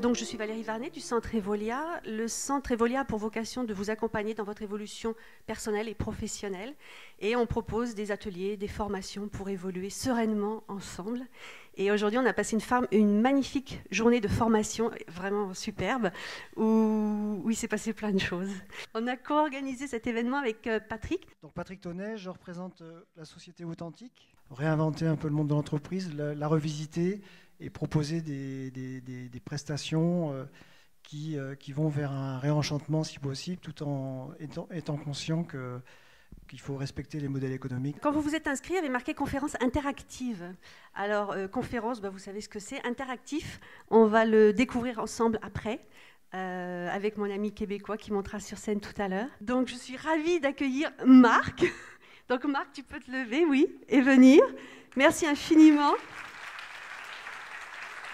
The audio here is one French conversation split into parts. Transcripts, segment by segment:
Donc, je suis Valérie Varnet du Centre Evolia. Le Centre Evolia a pour vocation de vous accompagner dans votre évolution personnelle et professionnelle. Et on propose des ateliers, des formations pour évoluer sereinement ensemble. Et aujourd'hui, on a passé une magnifique journée de formation, vraiment superbe, où il s'est passé plein de choses. On a co-organisé cet événement avec Patrick. Donc Patrick Tonnet, je représente la société authentique. Réinventer un peu le monde de l'entreprise, la revisiter et proposer des prestations qui vont vers un réenchantement si possible, tout en étant conscient qu'il faut respecter les modèles économiques. Quand vous vous êtes inscrit, il y avait marqué conférence interactive. Alors, conférence, vous savez ce que c'est. Interactif, on va le découvrir ensemble après, avec mon ami québécois qui montera sur scène tout à l'heure. Donc, je suis ravie d'accueillir Marc. Donc, Marc, tu peux te lever, oui, et venir. Merci infiniment.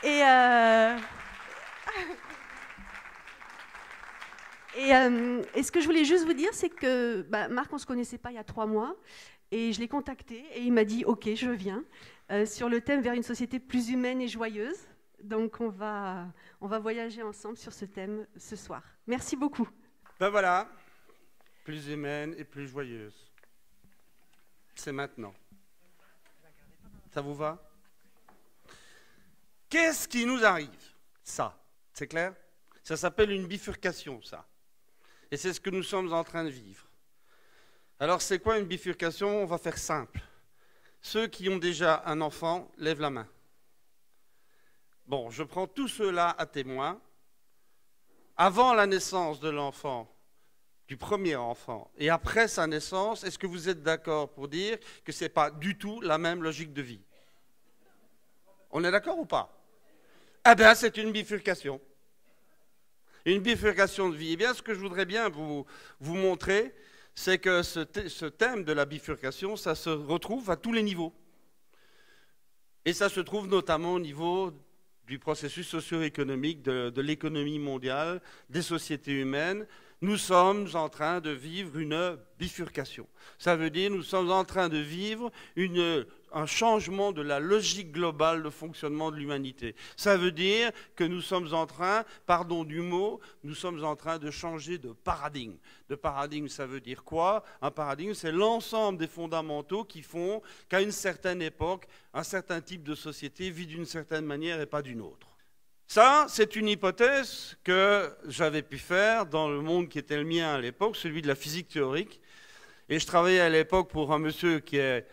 Et ce que je voulais juste vous dire, c'est que Marc, on ne se connaissait pas il y a 3 mois, et je l'ai contacté, et il m'a dit « Ok, je viens », sur le thème « Vers une société plus humaine et joyeuse ». Donc on va voyager ensemble sur ce thème ce soir. Merci beaucoup. Ben voilà, plus humaine et plus joyeuse. C'est maintenant. Ça vous va? Qu'est-ce qui nous arrive? Ça, c'est clair? Ça s'appelle une bifurcation, ça. Et c'est ce que nous sommes en train de vivre. Alors, c'est quoi une bifurcation? On va faire simple. Ceux qui ont déjà un enfant, lèvent la main. Bon, je prends tous ceux-là à témoin. Avant la naissance de l'enfant, du premier enfant, et après sa naissance, est-ce que vous êtes d'accord pour dire que ce n'est pas du tout la même logique de vie? On est d'accord ou pas? Eh bien, c'est une bifurcation. Une bifurcation de vie. Eh bien, ce que je voudrais bien vous montrer, c'est que ce thème de la bifurcation, ça se retrouve à tous les niveaux. Et ça se trouve notamment au niveau du processus socio-économique, de l'économie mondiale, des sociétés humaines. Nous sommes en train de vivre une bifurcation. Ça veut dire que nous sommes en train de vivre un changement de la logique globale de fonctionnement de l'humanité. Ça veut dire que nous sommes en train, pardon du mot, nous sommes en train de changer de paradigme. De paradigme, ça veut dire quoi? Un paradigme, c'est l'ensemble des fondamentaux qui font qu'à une certaine époque, un certain type de société vit d'une certaine manière et pas d'une autre. Ça, c'est une hypothèse que j'avais pu faire dans le monde qui était le mien à l'époque, celui de la physique théorique. Et je travaillais à l'époque pour un monsieur qui est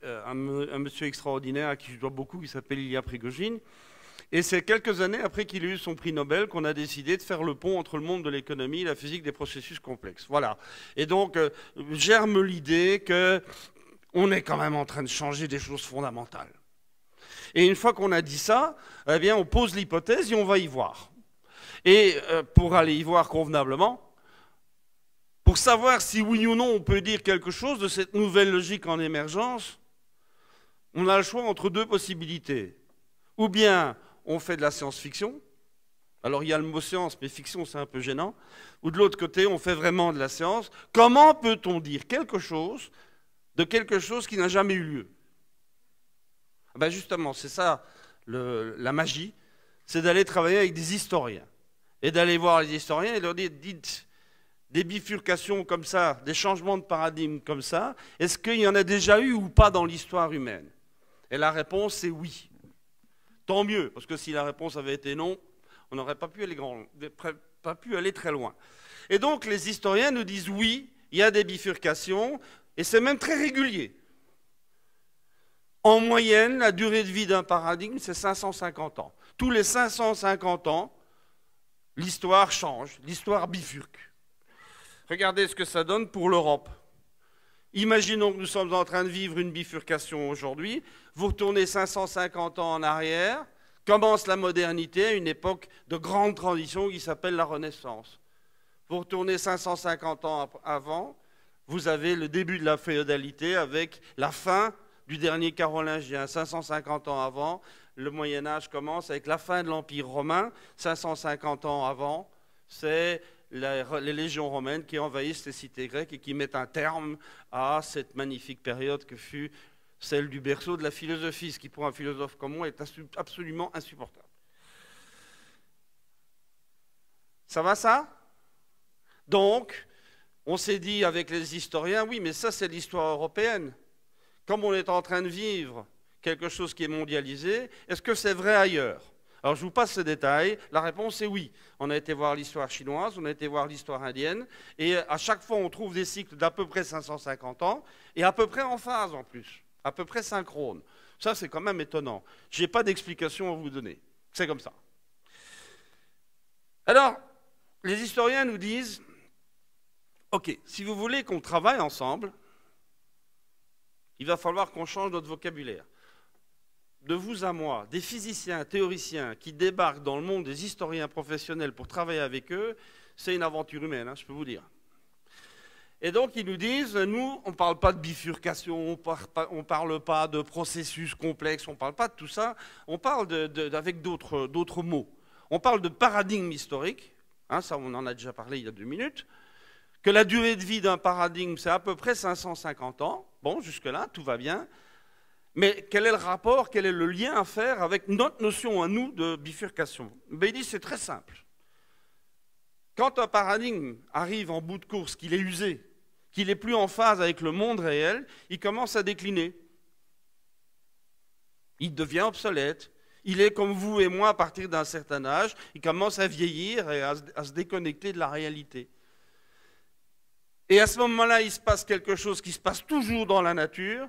un monsieur extraordinaire à qui je dois beaucoup, qui s'appelle Ilya Prigogine. Et c'est quelques années après qu'il ait eu son prix Nobel qu'on a décidé de faire le pont entre le monde de l'économie et la physique des processus complexes. Voilà. Et donc, germe l'idée qu'on est quand même en train de changer des choses fondamentales. Et une fois qu'on a dit ça, eh bien, on pose l'hypothèse et on va y voir. Et pour aller y voir convenablement, pour savoir si oui ou non on peut dire quelque chose de cette nouvelle logique en émergence, on a le choix entre 2 possibilités. Ou bien on fait de la science-fiction, alors il y a le mot science, mais fiction c'est un peu gênant, ou de l'autre côté on fait vraiment de la science. Comment peut-on dire quelque chose de quelque chose qui n'a jamais eu lieu? Ben justement, c'est ça la magie, c'est d'aller travailler avec des historiens et d'aller voir les historiens et leur dire, dites des bifurcations comme ça, des changements de paradigme comme ça, est-ce qu'il y en a déjà eu ou pas dans l'histoire humaine? Et la réponse est oui. Tant mieux, parce que si la réponse avait été non, on n'aurait pas pu aller très loin. Et donc les historiens nous disent oui, il y a des bifurcations, et c'est même très régulier. En moyenne, la durée de vie d'un paradigme, c'est 550 ans. Tous les 550 ans, l'histoire change, l'histoire bifurque. Regardez ce que ça donne pour l'Europe. Imaginons que nous sommes en train de vivre une bifurcation aujourd'hui. Vous retournez 550 ans en arrière, commence la modernité, une époque de grande transition qui s'appelle la Renaissance. Vous retournez 550 ans avant, vous avez le début de la féodalité avec la fin du dernier carolingien. 550 ans avant, le Moyen-Âge commence avec la fin de l'Empire romain. 550 ans avant, c'est les légions romaines qui envahissent les cités grecques et qui mettent un terme à cette magnifique période que fut celle du berceau de la philosophie, ce qui pour un philosophe comme moi est absolument insupportable. Ça va ça? Donc, on s'est dit avec les historiens, oui, mais ça c'est l'histoire européenne. Comme on est en train de vivre quelque chose qui est mondialisé, est-ce que c'est vrai ailleurs? Alors je vous passe ces détails, la réponse est oui. On a été voir l'histoire chinoise, on a été voir l'histoire indienne, et à chaque fois on trouve des cycles d'à peu près 550 ans, et à peu près en phase en plus, à peu près synchrone. Ça c'est quand même étonnant. Je n'ai pas d'explication à vous donner, c'est comme ça. Alors, les historiens nous disent, ok, si vous voulez qu'on travaille ensemble, il va falloir qu'on change notre vocabulaire. De vous à moi, des physiciens, théoriciens qui débarquent dans le monde des historiens professionnels pour travailler avec eux, c'est une aventure humaine, hein, je peux vous dire. Et donc ils nous disent, nous, on ne parle pas de bifurcation, on ne parle pas de processus complexes, on ne parle pas de tout ça, on parle avec d'autres mots. On parle de paradigme historique, hein, ça on en a déjà parlé il y a 2 minutes, que la durée de vie d'un paradigme, c'est à peu près 550 ans. Bon, jusque-là, tout va bien. Mais quel est le rapport, quel est le lien à faire avec notre notion à nous de bifurcation? Ben, il dit c'est très simple. Quand un paradigme arrive en bout de course, qu'il est usé, qu'il n'est plus en phase avec le monde réel, il commence à décliner. Il devient obsolète. Il est comme vous et moi à partir d'un certain âge, il commence à vieillir et à se déconnecter de la réalité. Et à ce moment-là, il se passe quelque chose qui se passe toujours dans la nature,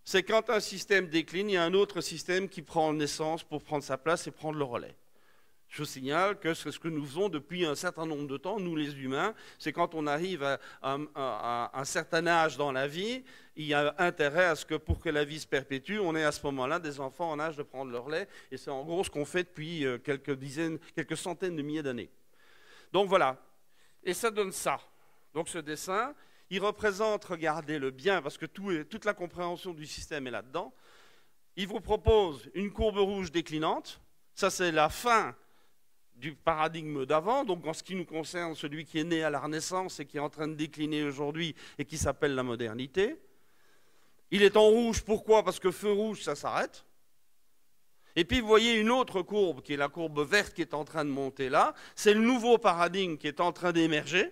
c'est quand un système décline, il y a un autre système qui prend naissance pour prendre sa place et prendre le relais. Je vous signale que c'est ce que nous faisons depuis un certain nombre de temps, nous les humains, c'est quand on arrive à un certain âge dans la vie, il y a intérêt à ce que pour que la vie se perpétue, on ait à ce moment-là des enfants en âge de prendre le relais, et c'est en gros ce qu'on fait depuis quelques centaines de milliers d'années. Donc voilà, et ça donne ça. Donc ce dessin, il représente, regardez le bien, parce que toute la compréhension du système est là-dedans. Il vous propose une courbe rouge déclinante. Ça, c'est la fin du paradigme d'avant. Donc en ce qui nous concerne, celui qui est né à la Renaissance et qui est en train de décliner aujourd'hui et qui s'appelle la modernité. Il est en rouge, pourquoi? Parce que feu rouge, ça s'arrête. Et puis vous voyez une autre courbe, qui est la courbe verte qui est en train de monter là. C'est le nouveau paradigme qui est en train d'émerger.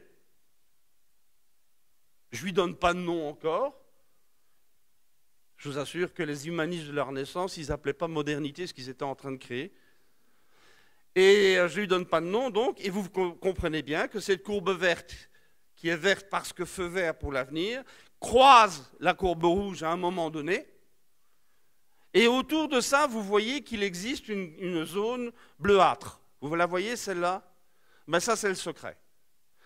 Je ne lui donne pas de nom encore. Je vous assure que les humanistes de la Renaissance, ils n'appelaient pas modernité ce qu'ils étaient en train de créer. Et je ne lui donne pas de nom, donc, et vous comprenez bien que cette courbe verte, qui est verte parce que feu vert pour l'avenir, croise la courbe rouge à un moment donné. Et autour de ça, vous voyez qu'il existe une zone bleuâtre. Vous la voyez, celle-là? Ben ça, c'est le secret.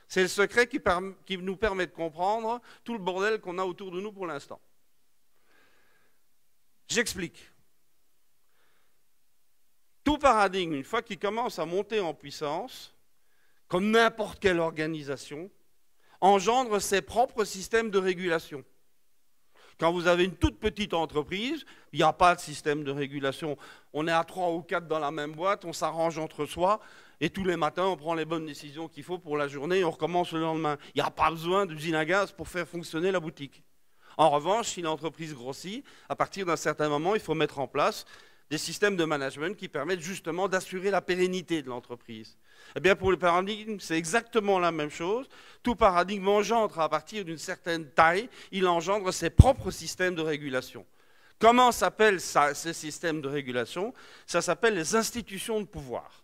C'est le secret qui nous permet de comprendre tout le bordel qu'on a autour de nous pour l'instant. J'explique. Tout paradigme, une fois qu'il commence à monter en puissance, comme n'importe quelle organisation, engendre ses propres systèmes de régulation. Quand vous avez une toute petite entreprise, il n'y a pas de système de régulation. On est à 3 ou 4 dans la même boîte, on s'arrange entre soi, et tous les matins, on prend les bonnes décisions qu'il faut pour la journée et on recommence le lendemain. Il n'y a pas besoin d'usine à gaz pour faire fonctionner la boutique. En revanche, si l'entreprise grossit, à partir d'un certain moment, il faut mettre en place des systèmes de management qui permettent justement d'assurer la pérennité de l'entreprise. Eh bien, pour le paradigme, c'est exactement la même chose. Tout paradigme engendre, à partir d'une certaine taille, il engendre ses propres systèmes de régulation. Comment s'appellent ces systèmes de régulation? Ça s'appelle les institutions de pouvoir.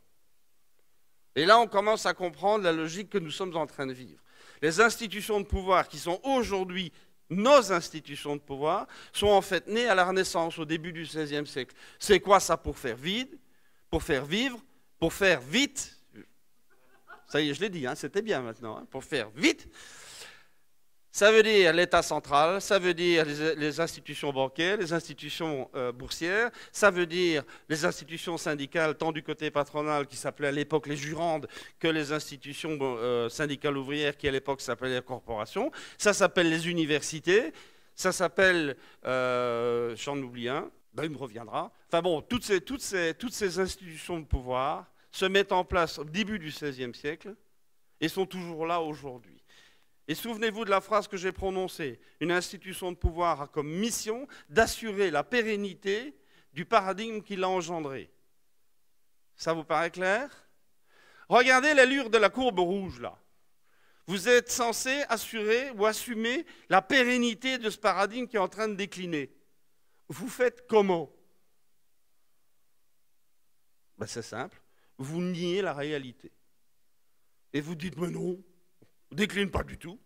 Et là, on commence à comprendre la logique que nous sommes en train de vivre. Les institutions de pouvoir qui sont aujourd'hui nos institutions de pouvoir sont en fait nées à la Renaissance, au début du XVIe siècle. C'est quoi ça? Pour faire vivre, pour faire vite. Ça y est, je l'ai dit, hein, c'était bien maintenant. Hein, pour faire vite. Ça veut dire l'État central, ça veut dire les institutions bancaires, les institutions boursières, ça veut dire les institutions syndicales, tant du côté patronal qui s'appelait à l'époque les jurandes, que les institutions syndicales ouvrières qui à l'époque s'appelaient les corporations. Ça s'appelle les universités, ça s'appelle, j'en oublie un, ben, il me reviendra. Enfin bon, toutes ces institutions de pouvoir se mettent en place au début du XVIe siècle et sont toujours là aujourd'hui. Et souvenez-vous de la phrase que j'ai prononcée. Une institution de pouvoir a comme mission d'assurer la pérennité du paradigme qui l'a engendré. Ça vous paraît clair? Regardez l'allure de la courbe rouge, là. Vous êtes censé assurer ou assumer la pérennité de ce paradigme qui est en train de décliner. Vous faites comment? Ben, c'est simple, vous niez la réalité. Et vous dites, mais non, on ne décline pas du tout.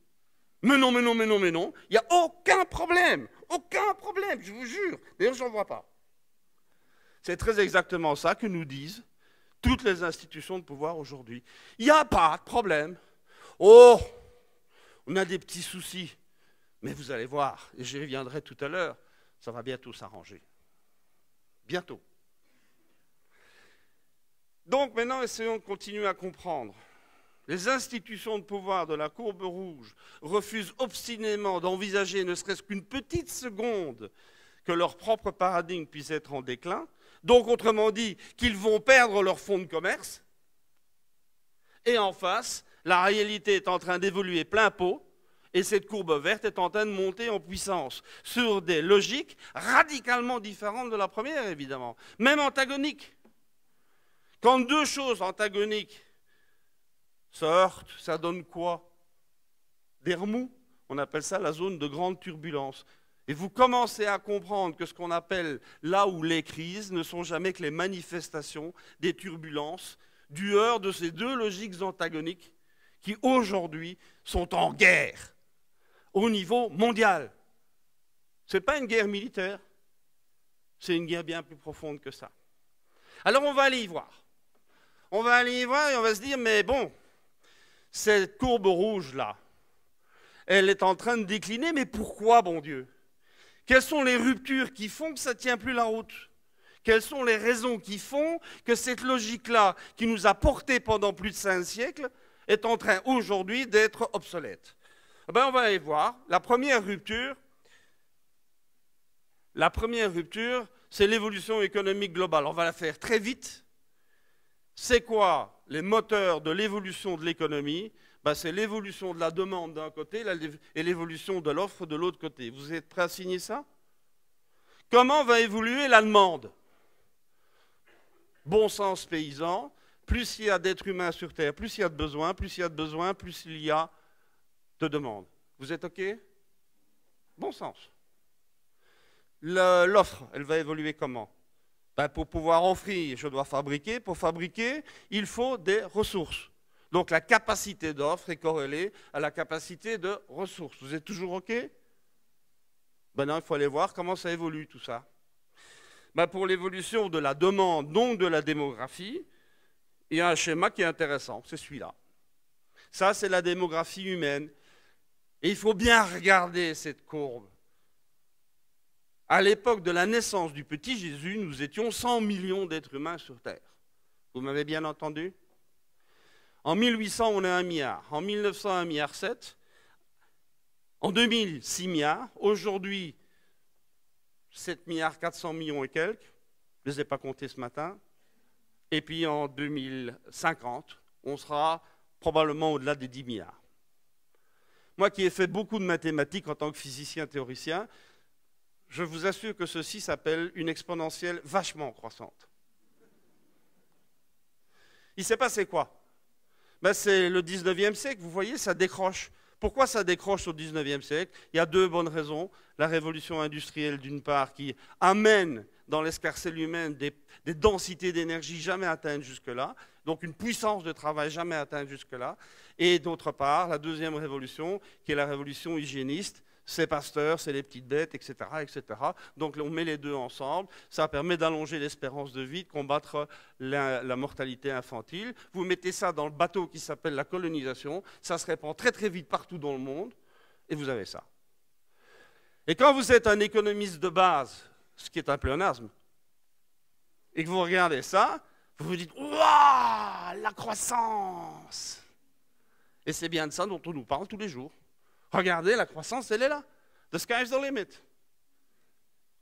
Mais non, mais non, mais non, mais non. Il n'y a aucun problème, je vous jure. D'ailleurs, je n'en vois pas. C'est très exactement ça que nous disent toutes les institutions de pouvoir aujourd'hui. Il n'y a pas de problème. Oh, on a des petits soucis. Mais vous allez voir, et j'y reviendrai tout à l'heure, ça va bientôt s'arranger. Bientôt. Donc maintenant, essayons de continuer à comprendre. Les institutions de pouvoir de la courbe rouge refusent obstinément d'envisager ne serait-ce qu'une petite seconde que leur propre paradigme puisse être en déclin. Donc, autrement dit, qu'ils vont perdre leur fonds de commerce. Et en face, la réalité est en train d'évoluer plein pot, et cette courbe verte est en train de monter en puissance sur des logiques radicalement différentes de la première, évidemment, même antagoniques. Quand deux choses antagoniques se heurtent, ça donne quoi? Des remous. On appelle ça la zone de grande turbulence. Et vous commencez à comprendre que ce qu'on appelle là où les crises ne sont jamais que les manifestations des turbulences, du heurt de ces deux logiques antagoniques qui aujourd'hui sont en guerre au niveau mondial. Ce n'est pas une guerre militaire, c'est une guerre bien plus profonde que ça. Alors on va aller y voir. On va aller y voir et on va se dire, mais bon, cette courbe rouge-là, elle est en train de décliner, mais pourquoi, bon Dieu? Quelles sont les ruptures qui font que ça ne tient plus la route? Quelles sont les raisons qui font que cette logique-là, qui nous a portés pendant plus de 5 siècles, est en train aujourd'hui d'être obsolète? Ben, on va aller voir. La première rupture, c'est l'évolution économique globale. On va la faire très vite. C'est quoi les moteurs de l'évolution de l'économie? Ben, c'est l'évolution de la demande d'un côté et l'évolution de l'offre de l'autre côté. Vous êtes prêts à signer ça? Comment va évoluer la demande? Bon sens paysan, plus il y a d'êtres humains sur Terre, plus il y a de besoins, plus il y a de besoins, plus il y a de demandes. Vous êtes OK? Bon sens. L'offre, elle va évoluer comment? Ben, pour pouvoir offrir, je dois fabriquer. Pour fabriquer, il faut des ressources. Donc la capacité d'offre est corrélée à la capacité de ressources. Vous êtes toujours OK? Ben non, il faut aller voir comment ça évolue tout ça. Ben, pour l'évolution de la demande, donc de la démographie, il y a un schéma qui est intéressant, c'est celui-là. Ça, c'est la démographie humaine. Et il faut bien regarder cette courbe. À l'époque de la naissance du petit Jésus, nous étions 100 millions d'êtres humains sur Terre. Vous m'avez bien entendu? En 1800, on est 1 milliard. En 1900, 1,7 milliard. En 2000, 6 milliards. Aujourd'hui, 7 milliards 400 millions et quelques. Je ne les ai pas comptés ce matin. Et puis en 2050, on sera probablement au-delà des 10 milliards. Moi qui ai fait beaucoup de mathématiques en tant que physicien théoricien, je vous assure que ceci s'appelle une exponentielle vachement croissante. Il s'est passé quoi? Ben, c'est le 19e siècle, vous voyez, ça décroche. Pourquoi ça décroche au 19e siècle? Il y a deux bonnes raisons. La révolution industrielle, d'une part, qui amène dans l'escarcelle humaine des densités d'énergie jamais atteintes jusque-là, donc une puissance de travail jamais atteinte jusque-là. Et d'autre part, la deuxième révolution, qui est la révolution hygiéniste, c'est Pasteur, c'est les petites bêtes, etc., etc. Donc on met les deux ensemble, ça permet d'allonger l'espérance de vie, de combattre la mortalité infantile. Vous mettez ça dans le bateau qui s'appelle la colonisation, ça se répand très très vite partout dans le monde, et vous avez ça. Et quand vous êtes un économiste de base, ce qui est un pléonasme, et que vous regardez ça, vous vous dites « Waouh, la croissance !» Et c'est bien de ça dont on nous parle tous les jours. Regardez, la croissance, elle est là. The sky's the limit.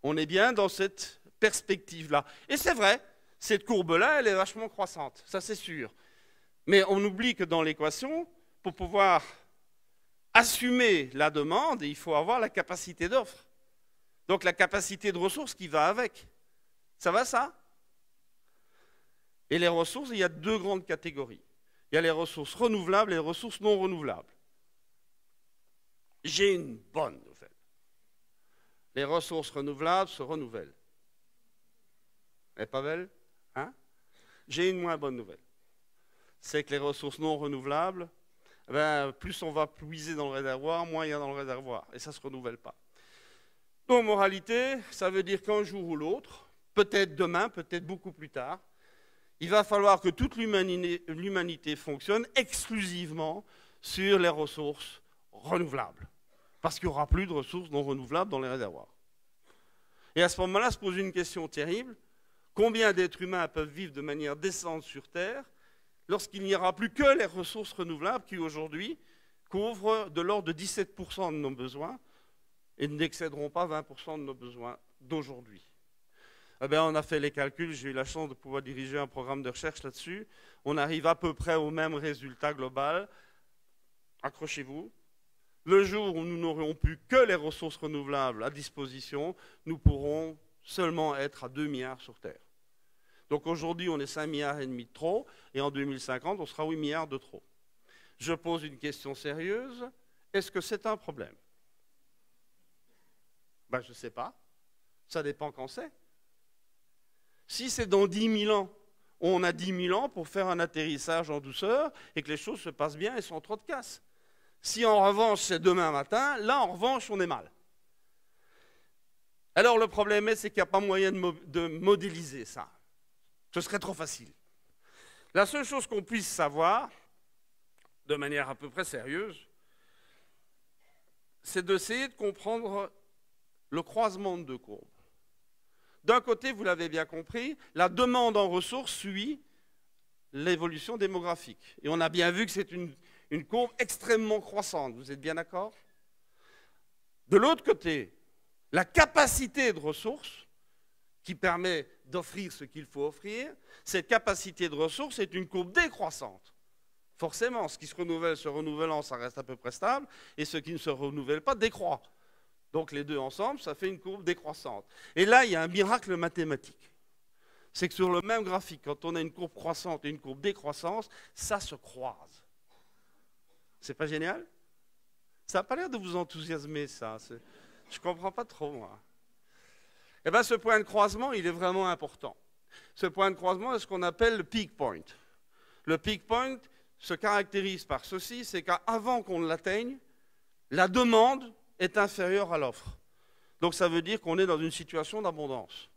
On est bien dans cette perspective-là. Et c'est vrai, cette courbe-là, elle est vachement croissante, ça c'est sûr. Mais on oublie que dans l'équation, pour pouvoir assumer la demande, il faut avoir la capacité d'offre. Donc la capacité de ressources qui va avec. Ça va ça? Et les ressources, il y a deux grandes catégories. Il y a les ressources renouvelables et les ressources non renouvelables. J'ai une bonne nouvelle. Les ressources renouvelables se renouvellent. Elle n'est pas belle, hein? J'ai une moins bonne nouvelle. C'est que les ressources non renouvelables, plus on va puiser dans le réservoir, moins il y a dans le réservoir. Et ça ne se renouvelle pas. Donc, moralité, ça veut dire qu'un jour ou l'autre, peut-être demain, peut-être beaucoup plus tard, il va falloir que toute l'humanité fonctionne exclusivement sur les ressources renouvelables. Parce qu'il n'y aura plus de ressources non renouvelables dans les réservoirs. Et à ce moment-là, se pose une question terrible. Combien d'êtres humains peuvent vivre de manière décente sur Terre lorsqu'il n'y aura plus que les ressources renouvelables qui, aujourd'hui, couvrent de l'ordre de 17% de nos besoins et n'excéderont pas 20% de nos besoins d'aujourd'hui? Eh bien, on a fait les calculs, j'ai eu la chance de pouvoir diriger un programme de recherche là-dessus. On arrive à peu près au même résultat global. Accrochez-vous. Le jour où nous n'aurons plus que les ressources renouvelables à disposition, nous pourrons seulement être à 2 milliards sur Terre. Donc aujourd'hui, on est 5,5 milliards de trop, et en 2050, on sera 8 milliards de trop. Je pose une question sérieuse. Est-ce que c'est un problème? Ben, je ne sais pas. Ça dépend quand c'est. Si c'est dans 10 000 ans, on a 10 000 ans pour faire un atterrissage en douceur et que les choses se passent bien et sans trop de casse. Si en revanche c'est demain matin, là en revanche on est mal. Alors le problème c'est qu'il n'y a pas moyen de modéliser ça. Ce serait trop facile. La seule chose qu'on puisse savoir, de manière à peu près sérieuse, c'est d'essayer de comprendre le croisement de deux courbes. D'un côté, vous l'avez bien compris, la demande en ressources suit l'évolution démographique. Et on a bien vu que c'est une courbe extrêmement croissante. Vous êtes bien d'accord? De l'autre côté, la capacité de ressources qui permet d'offrir ce qu'il faut offrir, cette capacité de ressources est une courbe décroissante. Forcément, ce qui se renouvelant, ça reste à peu près stable, et ce qui ne se renouvelle pas décroît. Donc les deux ensemble, ça fait une courbe décroissante. Et là, il y a un miracle mathématique. C'est que sur le même graphique, quand on a une courbe croissante et une courbe décroissance, ça se croise. C'est pas génial? Ça n'a pas l'air de vous enthousiasmer, ça. Je ne comprends pas trop, moi. Eh bien, ce point de croisement, il est vraiment important. Ce point de croisement est ce qu'on appelle le peak point. Le peak point se caractérise par ceci, c'est qu'avant qu'on l'atteigne, la demande est inférieure à l'offre. Donc ça veut dire qu'on est dans une situation d'abondance.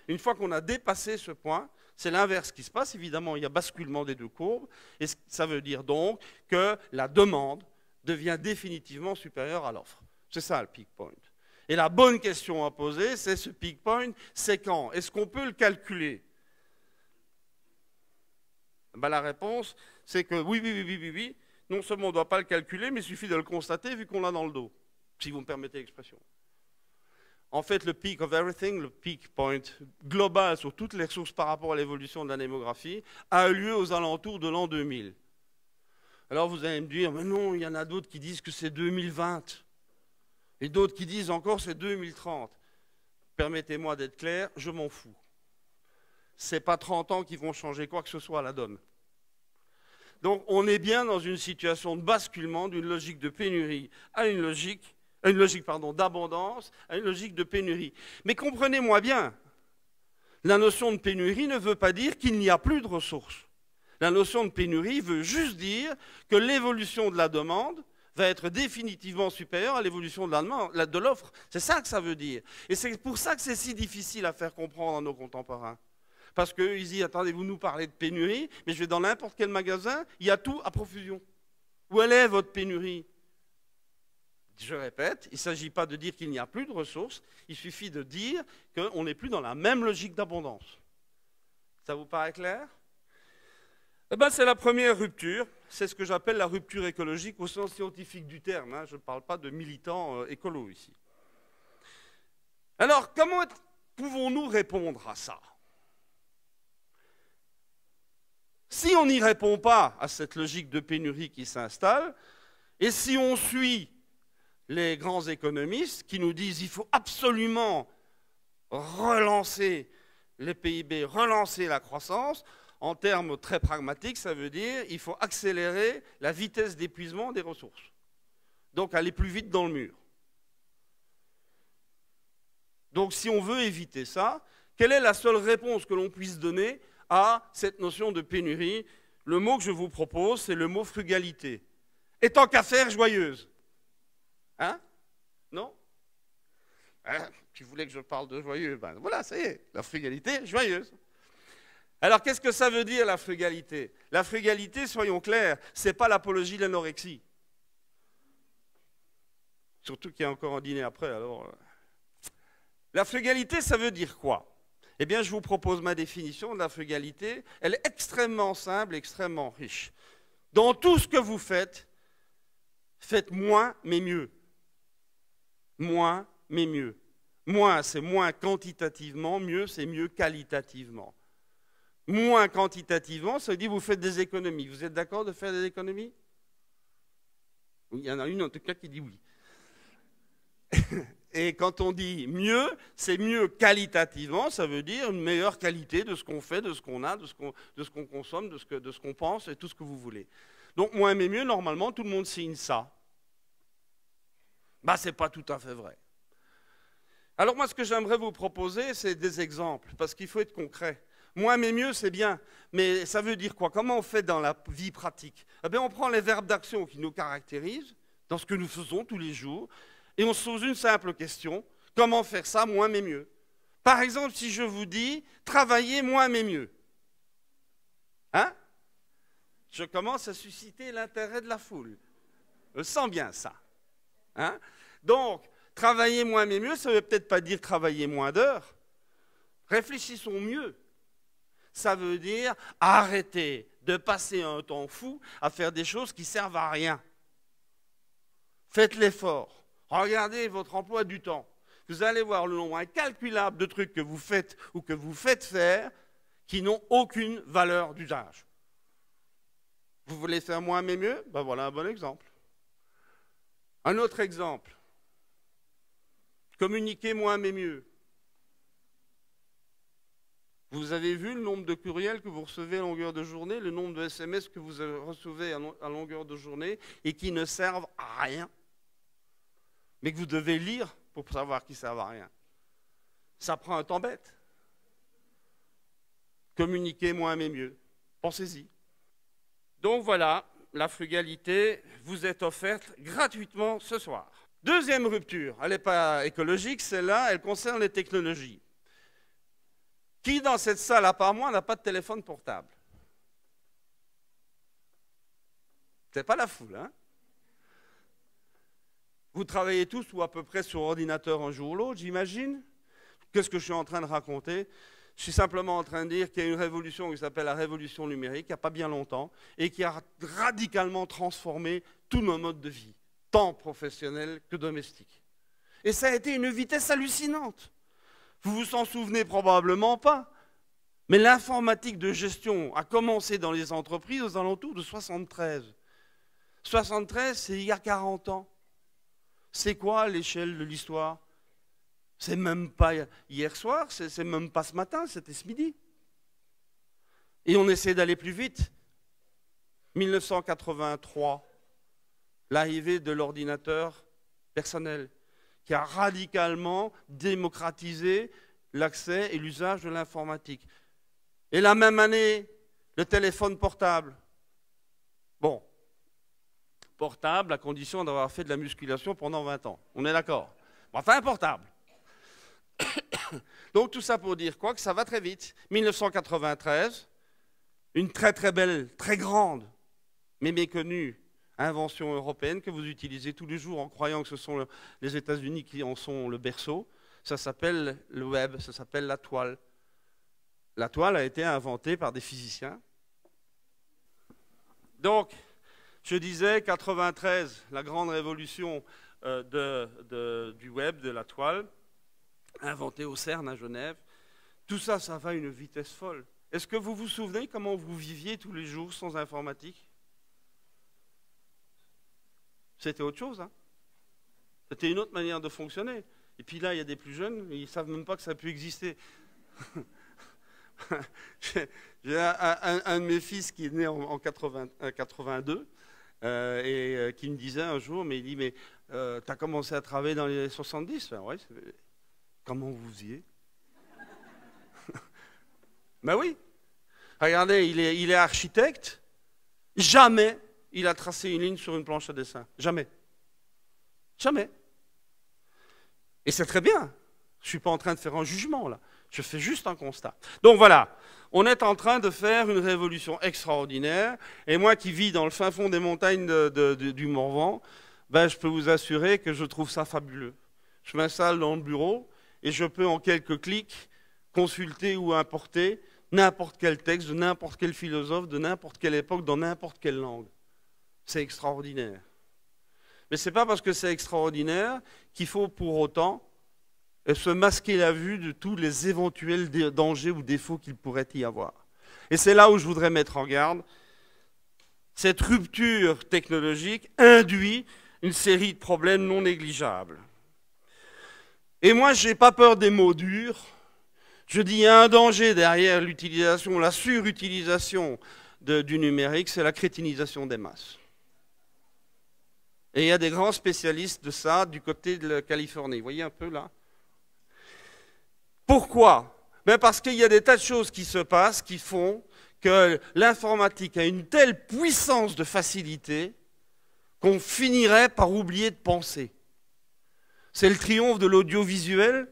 Une fois qu'on a dépassé ce point, c'est l'inverse qui se passe. Évidemment, il y a basculement des deux courbes. Et ça veut dire donc que la demande devient définitivement supérieure à l'offre. C'est ça le peak point. Et la bonne question à poser, c'est ce peak point, c'est quand? Est-ce qu'on peut le calculer? Ben, la réponse, c'est que oui. Non seulement on ne doit pas le calculer, mais il suffit de le constater vu qu'on l'a dans le dos, si vous me permettez l'expression. En fait, le peak of everything, le peak point global sur toutes les ressources par rapport à l'évolution de la démographie, a eu lieu aux alentours de l'an 2000. Alors vous allez me dire, mais non, il y en a d'autres qui disent que c'est 2020, et d'autres qui disent encore c'est 2030. Permettez-moi d'être clair, je m'en fous. Ce n'est pas 30 ans qui vont changer quoi que ce soit à la donne. Donc on est bien dans une situation de basculement d'une logique de pénurie à une logique d'abondance, à une logique de pénurie. Mais comprenez-moi bien, la notion de pénurie ne veut pas dire qu'il n'y a plus de ressources. La notion de pénurie veut juste dire que l'évolution de la demande va être définitivement supérieure à l'évolution de l'offre. C'est ça que ça veut dire. Et c'est pour ça que c'est si difficile à faire comprendre à nos contemporains. Parce qu'eux, ils disent, attendez, vous nous parlez de pénurie, mais je vais dans n'importe quel magasin, il y a tout à profusion. Où elle est votre pénurie? Je répète, il ne s'agit pas de dire qu'il n'y a plus de ressources, il suffit de dire qu'on n'est plus dans la même logique d'abondance. Ça vous paraît clair? Eh bien, c'est la première rupture, c'est ce que j'appelle la rupture écologique au sens scientifique du terme, hein. Je ne parle pas de militants écolos ici. Alors, comment pouvons-nous répondre à ça? Si on n'y répond pas à cette logique de pénurie qui s'installe, et si on suit les grands économistes qui nous disent qu'il faut absolument relancer les PIB, relancer la croissance, En termes très pragmatiques, ça veut dire qu'il faut accélérer la vitesse d'épuisement des ressources. Donc aller plus vite dans le mur. Donc si on veut éviter ça, quelle est la seule réponse que l'on puisse donner à cette notion de pénurie? Le mot que je vous propose, c'est le mot frugalité. Et tant qu'à faire, joyeuse. Hein? Non? Hein? Tu voulais que je parle de joyeux? Ben voilà, ça y est, la frugalité joyeuse. Alors qu'est-ce que ça veut dire la frugalité? La frugalité, soyons clairs, ce n'est pas l'apologie de l'anorexie. Surtout qu'il y a encore un dîner après, alors... La frugalité, ça veut dire quoi? Eh bien, je vous propose ma définition de la frugalité. Elle est extrêmement simple, extrêmement riche. Dans tout ce que vous faites, faites moins mais mieux. Moins mais mieux. Moins, c'est moins quantitativement, mieux, c'est mieux qualitativement. Moins quantitativement, ça veut dire que vous faites des économies. Vous êtes d'accord de faire des économies? Il y en a une en tout cas qui dit oui. Et quand on dit mieux, c'est mieux qualitativement, ça veut dire une meilleure qualité de ce qu'on fait, de ce qu'on a, de ce qu'on consomme, de ce qu'on pense et tout ce que vous voulez. Donc moins mais mieux, normalement, tout le monde signe ça. Ben, ce n'est pas tout à fait vrai. Alors moi, ce que j'aimerais vous proposer, c'est des exemples, parce qu'il faut être concret. Moins mais mieux, c'est bien, mais ça veut dire quoi? Comment on fait dans la vie pratique? Eh bien, on prend les verbes d'action qui nous caractérisent, dans ce que nous faisons tous les jours, et on se pose une simple question, comment faire ça moins mais mieux? Par exemple, si je vous dis travailler moins mais mieux, hein? Je commence à susciter l'intérêt de la foule. Je sens bien ça. Hein? Donc, travailler moins mais mieux, ça ne veut peut-être pas dire travailler moins d'heures. Réfléchissons mieux. Ça veut dire arrêter de passer un temps fou à faire des choses qui ne servent à rien. Faites l'effort. Regardez votre emploi du temps. Vous allez voir le nombre incalculable de trucs que vous faites ou que vous faites faire qui n'ont aucune valeur d'usage. Vous voulez faire moins mais mieux? Ben voilà un bon exemple. Un autre exemple. Communiquer moins mais mieux. Vous avez vu le nombre de courriels que vous recevez à longueur de journée, le nombre de SMS que vous recevez à longueur de journée et qui ne servent à rien, mais que vous devez lire pour savoir qu'ils ne servent à rien. Ça prend un temps bête. Communiquer moins mais mieux. Pensez-y. Donc voilà, la frugalité vous est offerte gratuitement ce soir. Deuxième rupture, elle n'est pas écologique, celle-là, elle concerne les technologies. Qui dans cette salle, à part moi, n'a pas de téléphone portable? C'est pas la foule, hein? Vous travaillez tous ou à peu près sur ordinateur un jour ou l'autre, j'imagine. Qu'est-ce que je suis en train de raconter? Je suis simplement en train de dire qu'il y a une révolution qui s'appelle la révolution numérique, il n'y a pas bien longtemps, et qui a radicalement transformé tous nos modes de vie, tant professionnels que domestiques. Et ça a été une vitesse hallucinante. Vous vous en souvenez probablement pas, mais l'informatique de gestion a commencé dans les entreprises aux alentours de 73. 73, c'est il y a 40 ans. C'est quoi à l'échelle de l'histoire? C'est même pas hier soir, c'est même pas ce matin, c'était ce midi. Et on essaie d'aller plus vite. 1983, l'arrivée de l'ordinateur personnel, qui a radicalement démocratisé l'accès et l'usage de l'informatique. Et la même année, le téléphone portable. Bon, portable à condition d'avoir fait de la musculation pendant 20 ans. On est d'accord? Enfin, portable. Donc tout ça pour dire quoi? Que ça va très vite. 1993, une très très belle, très grande, mais méconnue invention européenne que vous utilisez tous les jours en croyant que ce sont les États-Unis qui en sont le berceau. Ça s'appelle le web, ça s'appelle la toile. La toile a été inventée par des physiciens. Donc, je disais, 93, la grande révolution du web, de la toile, inventée au CERN à Genève. Tout ça, ça va à une vitesse folle. Est-ce que vous vous souvenez comment vous viviez tous les jours sans informatique? C'était autre chose, hein? C'était une autre manière de fonctionner. Et puis là, il y a des plus jeunes, ils ne savent même pas que ça a pu exister. J'ai un de mes fils qui est né en 82 et qui me disait un jour, mais il dit, mais tu as commencé à travailler dans les 70? Ouais, comment vous faisiez? Ben oui. Regardez, il est architecte. Jamais il a tracé une ligne sur une planche à dessin. Jamais. Jamais. Et c'est très bien. Je ne suis pas en train de faire un jugement, là. Je fais juste un constat. Donc voilà, on est en train de faire une révolution extraordinaire. Et moi qui vis dans le fin fond des montagnes du Morvan, ben, je peux vous assurer que je trouve ça fabuleux. Je m'installe dans le bureau et je peux en quelques clics consulter ou importer n'importe quel texte de n'importe quel philosophe, de n'importe quelle époque, dans n'importe quelle langue. C'est extraordinaire. Mais ce n'est pas parce que c'est extraordinaire qu'il faut pour autant se masquer la vue de tous les éventuels dangers ou défauts qu'il pourrait y avoir. Et c'est là où je voudrais mettre en garde. Cette rupture technologique induit une série de problèmes non négligeables. Et moi, je n'ai pas peur des mots durs. Je dis qu'il y a un danger derrière l'utilisation, la surutilisation du numérique, c'est la crétinisation des masses. Et il y a des grands spécialistes de ça du côté de la Californie. Vous voyez un peu là? Pourquoi? Ben parce qu'il y a des tas de choses qui se passent qui font que l'informatique a une telle puissance de facilité qu'on finirait par oublier de penser. C'est le triomphe de l'audiovisuel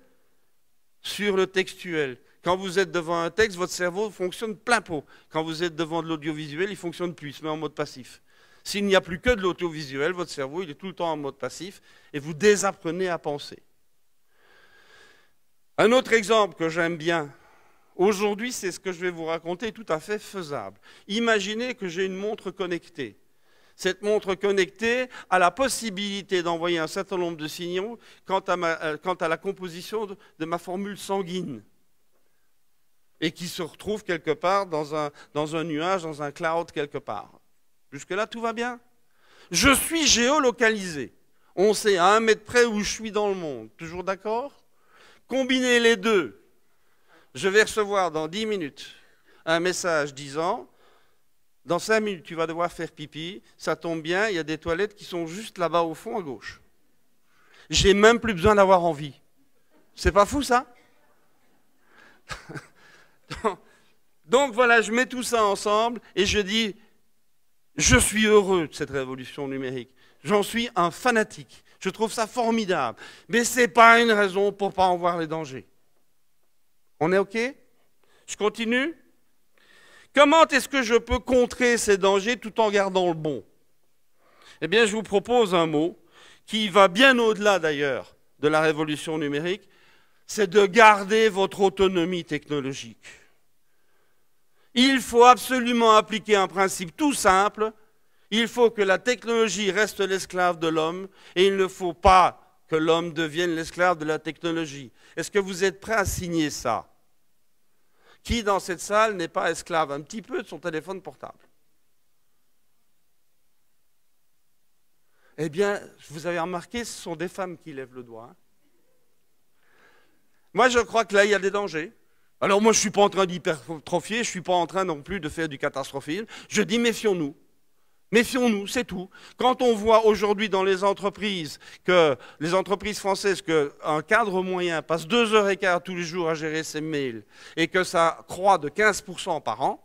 sur le textuel. Quand vous êtes devant un texte, votre cerveau fonctionne plein pot. Quand vous êtes devant de l'audiovisuel, il fonctionne plus, il se met en mode passif. S'il n'y a plus que de l'audiovisuel, votre cerveau il est tout le temps en mode passif et vous désapprenez à penser. Un autre exemple que j'aime bien, aujourd'hui, c'est ce que je vais vous raconter, tout à fait faisable. Imaginez que j'ai une montre connectée. Cette montre connectée a la possibilité d'envoyer un certain nombre de signaux quant à la composition de ma formule sanguine et qui se retrouve quelque part dans un nuage, dans un cloud quelque part. Jusque-là, tout va bien. Je suis géolocalisé. On sait à 1 mètre près où je suis dans le monde. Toujours d'accord? Combinez les deux. Je vais recevoir dans 10 minutes un message disant « Dans 5 minutes, tu vas devoir faire pipi. Ça tombe bien, il y a des toilettes qui sont juste là-bas au fond à gauche. » J'ai même plus besoin d'avoir envie. C'est pas fou, ça? Donc voilà, je mets tout ça ensemble et je dis « Je suis heureux de cette révolution numérique. J'en suis un fanatique. Je trouve ça formidable. Mais ce n'est pas une raison pour ne pas en voir les dangers. » On est OK? Je continue? Comment est-ce que je peux contrer ces dangers tout en gardant le bon? Eh bien, je vous propose un mot qui va bien au-delà d'ailleurs de la révolution numérique, c'est de garder votre autonomie technologique. Il faut absolument appliquer un principe tout simple. Il faut que la technologie reste l'esclave de l'homme et il ne faut pas que l'homme devienne l'esclave de la technologie. Est-ce que vous êtes prêts à signer ça? Qui dans cette salle n'est pas esclave un petit peu de son téléphone portable? Eh bien, vous avez remarqué, ce sont des femmes qui lèvent le doigt. Hein. Moi, je crois que là, il y a des dangers. Alors moi, je ne suis pas en train d'hypertrophier, je ne suis pas en train non plus de faire du catastrophisme. Je dis méfions-nous. Méfions-nous, c'est tout. Quand on voit aujourd'hui dans les entreprises françaises, qu'un cadre moyen passe 2h15 tous les jours à gérer ses mails et que ça croît de 15% par an,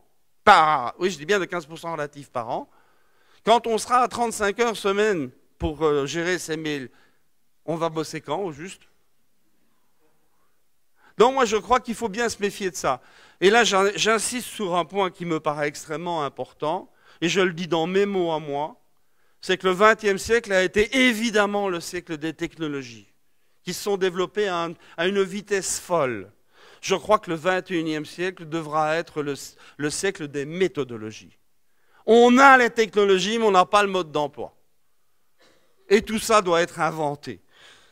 oui, je dis bien de 15% relatif par an, quand on sera à 35 heures semaine pour gérer ses mails, on va bosser quand au juste? Donc moi je crois qu'il faut bien se méfier de ça. Et là j'insiste sur un point qui me paraît extrêmement important, et je le dis dans mes mots à moi, c'est que le XXe siècle a été évidemment le siècle des technologies, qui se sont développées à une vitesse folle. Je crois que le XXIe siècle devra être le siècle des méthodologies. On a les technologies, mais on n'a pas le mode d'emploi. Et tout ça doit être inventé.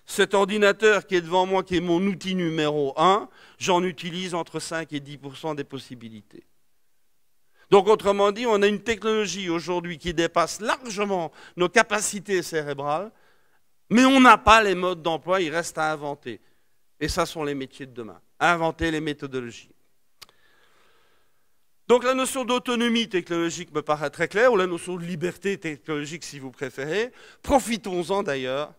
Cet ordinateur qui est devant moi, qui est mon outil numéro 1, j'en utilise entre 5 et 10% des possibilités. Donc autrement dit, on a une technologie aujourd'hui qui dépasse largement nos capacités cérébrales, mais on n'a pas les modes d'emploi, il reste à inventer. Et ça sont les métiers de demain, inventer les méthodologies. Donc la notion d'autonomie technologique me paraît très claire, ou la notion de liberté technologique si vous préférez. Profitons-en d'ailleurs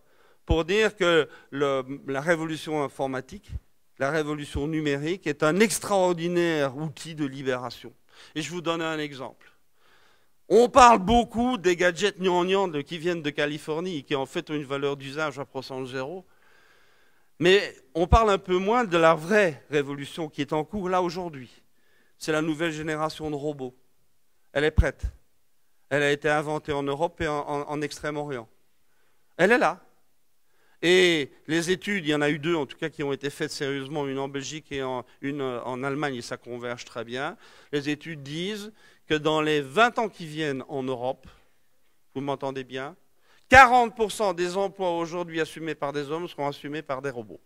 pour dire que la révolution informatique, la révolution numérique est un extraordinaire outil de libération. Et je vous donne un exemple. On parle beaucoup des gadgets gnangnang qui viennent de Californie et qui en fait ont une valeur d'usage à % zéro. Mais on parle un peu moins de la vraie révolution qui est en cours là aujourd'hui. C'est la nouvelle génération de robots. Elle est prête. Elle a été inventée en Europe et en Extrême-Orient. Elle est là. Et les études, il y en a eu 2 en tout cas qui ont été faites sérieusement, une en Belgique et une en Allemagne, et ça converge très bien. Les études disent que dans les 20 ans qui viennent en Europe, vous m'entendez bien, 40% des emplois aujourd'hui assumés par des hommes seront assumés par des robots.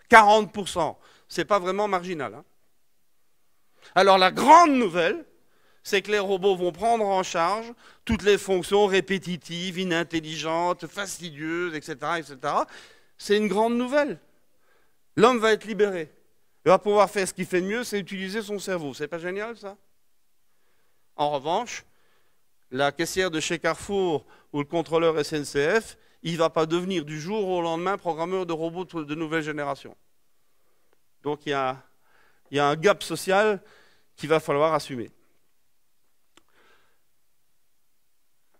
40%. Ce n'est pas vraiment marginal. Hein. Alors la grande nouvelle, c'est que les robots vont prendre en charge toutes les fonctions répétitives, inintelligentes, fastidieuses, etc. etc. C'est une grande nouvelle. L'homme va être libéré. Il va pouvoir faire ce qu'il fait de mieux, c'est utiliser son cerveau. C'est pas génial, ça? En revanche, la caissière de chez Carrefour ou le contrôleur SNCF, il ne va pas devenir du jour au lendemain programmeur de robots de nouvelle génération. Donc il y a un gap social qu'il va falloir assumer.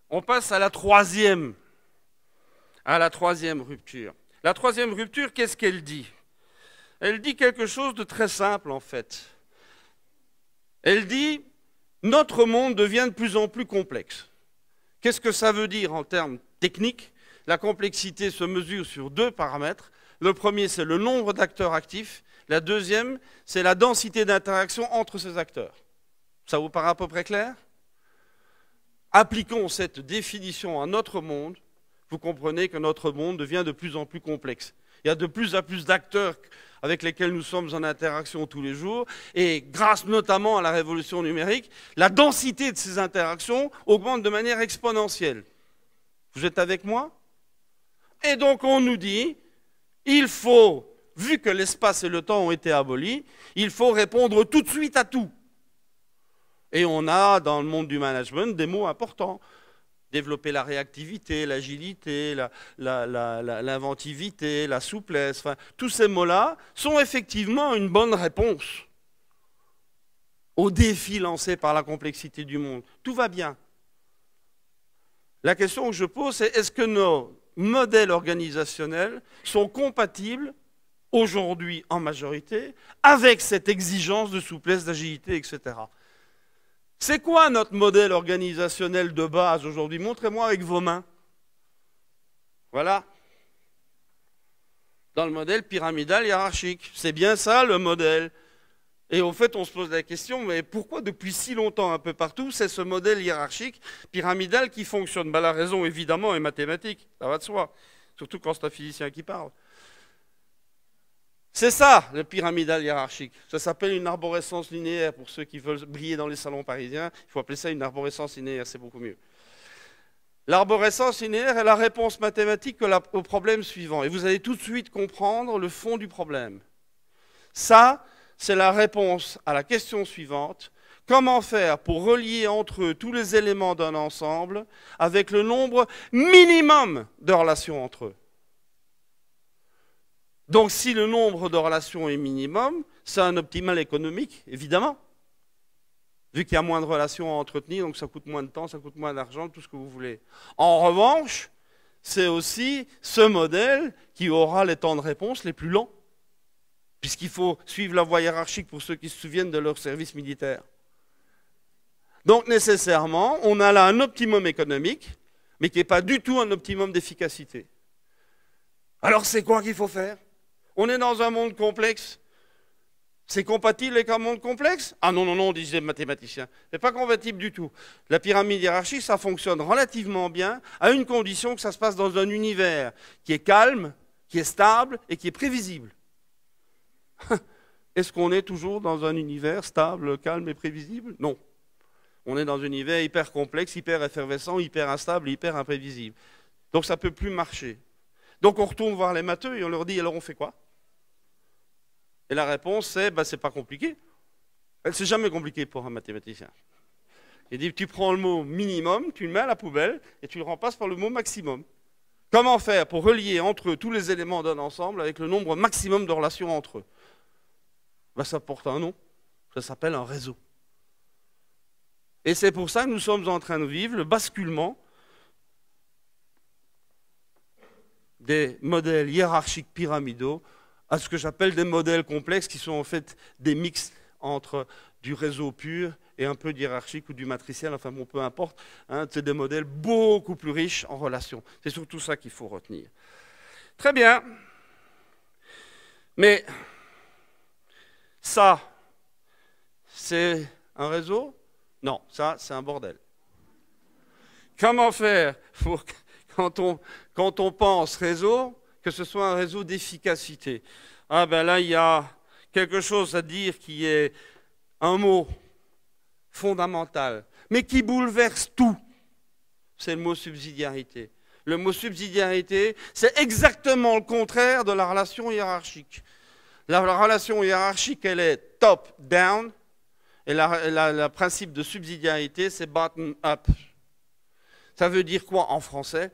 On passe à la troisième rupture. La troisième rupture, qu'est-ce qu'elle dit? Elle dit quelque chose de très simple en fait. Elle dit notre monde devient de plus en plus complexe. Qu'est-ce que ça veut dire en termes techniques? La complexité se mesure sur 2 paramètres. Le premier, c'est le nombre d'acteurs actifs. La deuxième, c'est la densité d'interaction entre ces acteurs. Ça vous paraît à peu près clair? Appliquons cette définition à notre monde, vous comprenez que notre monde devient de plus en plus complexe. Il y a de plus en plus d'acteurs avec lesquels nous sommes en interaction tous les jours, et grâce notamment à la révolution numérique, la densité de ces interactions augmente de manière exponentielle. Vous êtes avec moi? Et donc on nous dit, il faut, vu que l'espace et le temps ont été abolis, il faut répondre tout de suite à tout. Et on a, dans le monde du management, des mots importants. Développer la réactivité, l'agilité, l'inventivité, la souplesse. Enfin, tous ces mots-là sont effectivement une bonne réponse aux défis lancés par la complexité du monde. Tout va bien. La question que je pose, c'est est-ce que nos modèles organisationnels sont compatibles, aujourd'hui en majorité, avec cette exigence de souplesse, d'agilité, etc. C'est quoi notre modèle organisationnel de base aujourd'hui? Montrez-moi avec vos mains. Voilà. Dans le modèle pyramidal hiérarchique. C'est bien ça le modèle. Et au fait, on se pose la question, mais pourquoi depuis si longtemps, un peu partout, c'est ce modèle hiérarchique pyramidal qui fonctionne? Ben, la raison, évidemment, est mathématique. Ça va de soi. Surtout quand c'est un physicien qui parle. C'est ça, le pyramidal hiérarchique. Ça s'appelle une arborescence linéaire. Pour ceux qui veulent briller dans les salons parisiens, il faut appeler ça une arborescence linéaire, c'est beaucoup mieux. L'arborescence linéaire est la réponse mathématique au problème suivant. Et vous allez tout de suite comprendre le fond du problème. Ça, c'est la réponse à la question suivante. Comment faire pour relier entre eux tous les éléments d'un ensemble avec le nombre minimum de relations entre eux? Donc si le nombre de relations est minimum, c'est un optimal économique, évidemment. Vu qu'il y a moins de relations à entretenir, donc ça coûte moins de temps, ça coûte moins d'argent, tout ce que vous voulez. En revanche, c'est aussi ce modèle qui aura les temps de réponse les plus lents, puisqu'il faut suivre la voie hiérarchique pour ceux qui se souviennent de leur service militaire. Donc nécessairement, on a là un optimum économique, mais qui n'est pas du tout un optimum d'efficacité. Alors c'est quoi qu'il faut faire? On est dans un monde complexe. C'est compatible avec un monde complexe? Ah non, non, non, disaient les mathématiciens. Ce n'est pas compatible du tout. La pyramide hiérarchique, ça fonctionne relativement bien, à une condition que ça se passe dans un univers qui est calme, qui est stable et qui est prévisible. Est-ce qu'on est toujours dans un univers stable, calme et prévisible? Non. On est dans un univers hyper complexe, hyper effervescent, hyper instable, hyper imprévisible. Donc ça ne peut plus marcher. Donc on retourne voir les matheux et on leur dit, alors on fait quoi? Et la réponse c'est, ben, c'est pas compliqué. C'est jamais compliqué pour un mathématicien. Il dit, tu prends le mot minimum, tu le mets à la poubelle et tu le remplaces par le mot maximum. Comment faire pour relier entre eux tous les éléments d'un ensemble avec le nombre maximum de relations entre eux? Ben, ça porte un nom, ça s'appelle un réseau. Et c'est pour ça que nous sommes en train de vivre le basculement des modèles hiérarchiques pyramidaux à ce que j'appelle des modèles complexes qui sont en fait des mix entre du réseau pur et un peu d'hiérarchique ou du matriciel, enfin bon, peu importe, hein, c'est des modèles beaucoup plus riches en relations. C'est surtout ça qu'il faut retenir. Très bien. Mais ça, c'est un réseau? Non, ça, c'est un bordel. Comment faire pour, quand on pense réseau, que ce soit un réseau d'efficacité? Ah ben là, il y a quelque chose à dire qui est un mot fondamental, mais qui bouleverse tout. C'est le mot subsidiarité. Le mot subsidiarité, c'est exactement le contraire de la relation hiérarchique. La relation hiérarchique, elle est top-down, et le principe de subsidiarité, c'est bottom-up. Ça veut dire quoi en français?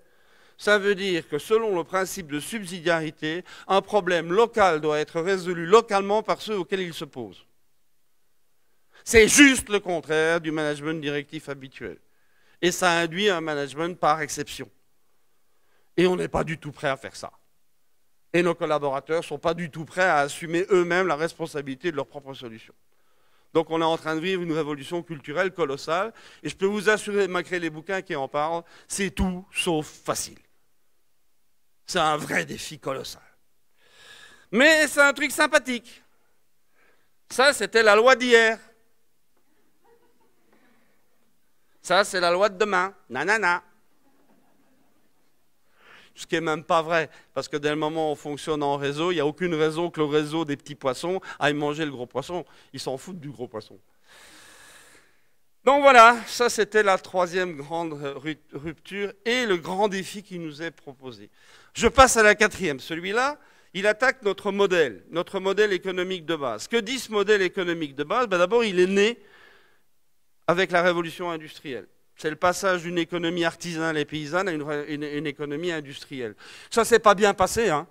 Ça veut dire que selon le principe de subsidiarité, un problème local doit être résolu localement par ceux auxquels il se pose. C'est juste le contraire du management directif habituel. Et ça induit un management par exception. Et on n'est pas du tout prêt à faire ça. Et nos collaborateurs ne sont pas du tout prêts à assumer eux-mêmes la responsabilité de leurs propres solutions. Donc on est en train de vivre une révolution culturelle colossale. Et je peux vous assurer, malgré les bouquins qui en parlent, c'est tout sauf facile. C'est un vrai défi colossal. Mais c'est un truc sympathique. Ça, c'était la loi d'hier. Ça, c'est la loi de demain. Nanana. Ce qui n'est même pas vrai, parce que dès le moment où on fonctionne en réseau, il n'y a aucune raison que le réseau des petits poissons aille manger le gros poisson. Ils s'en foutent du gros poisson. Donc voilà, ça c'était la troisième grande rupture et le grand défi qui nous est proposé. Je passe à la quatrième. Celui-là, il attaque notre modèle économique de base. Que dit ce modèle économique de base? Ben d'abord, il est né avec la révolution industrielle. C'est le passage d'une économie artisanale et paysanne à une économie industrielle. Ça ne s'est pas bien passé, hein.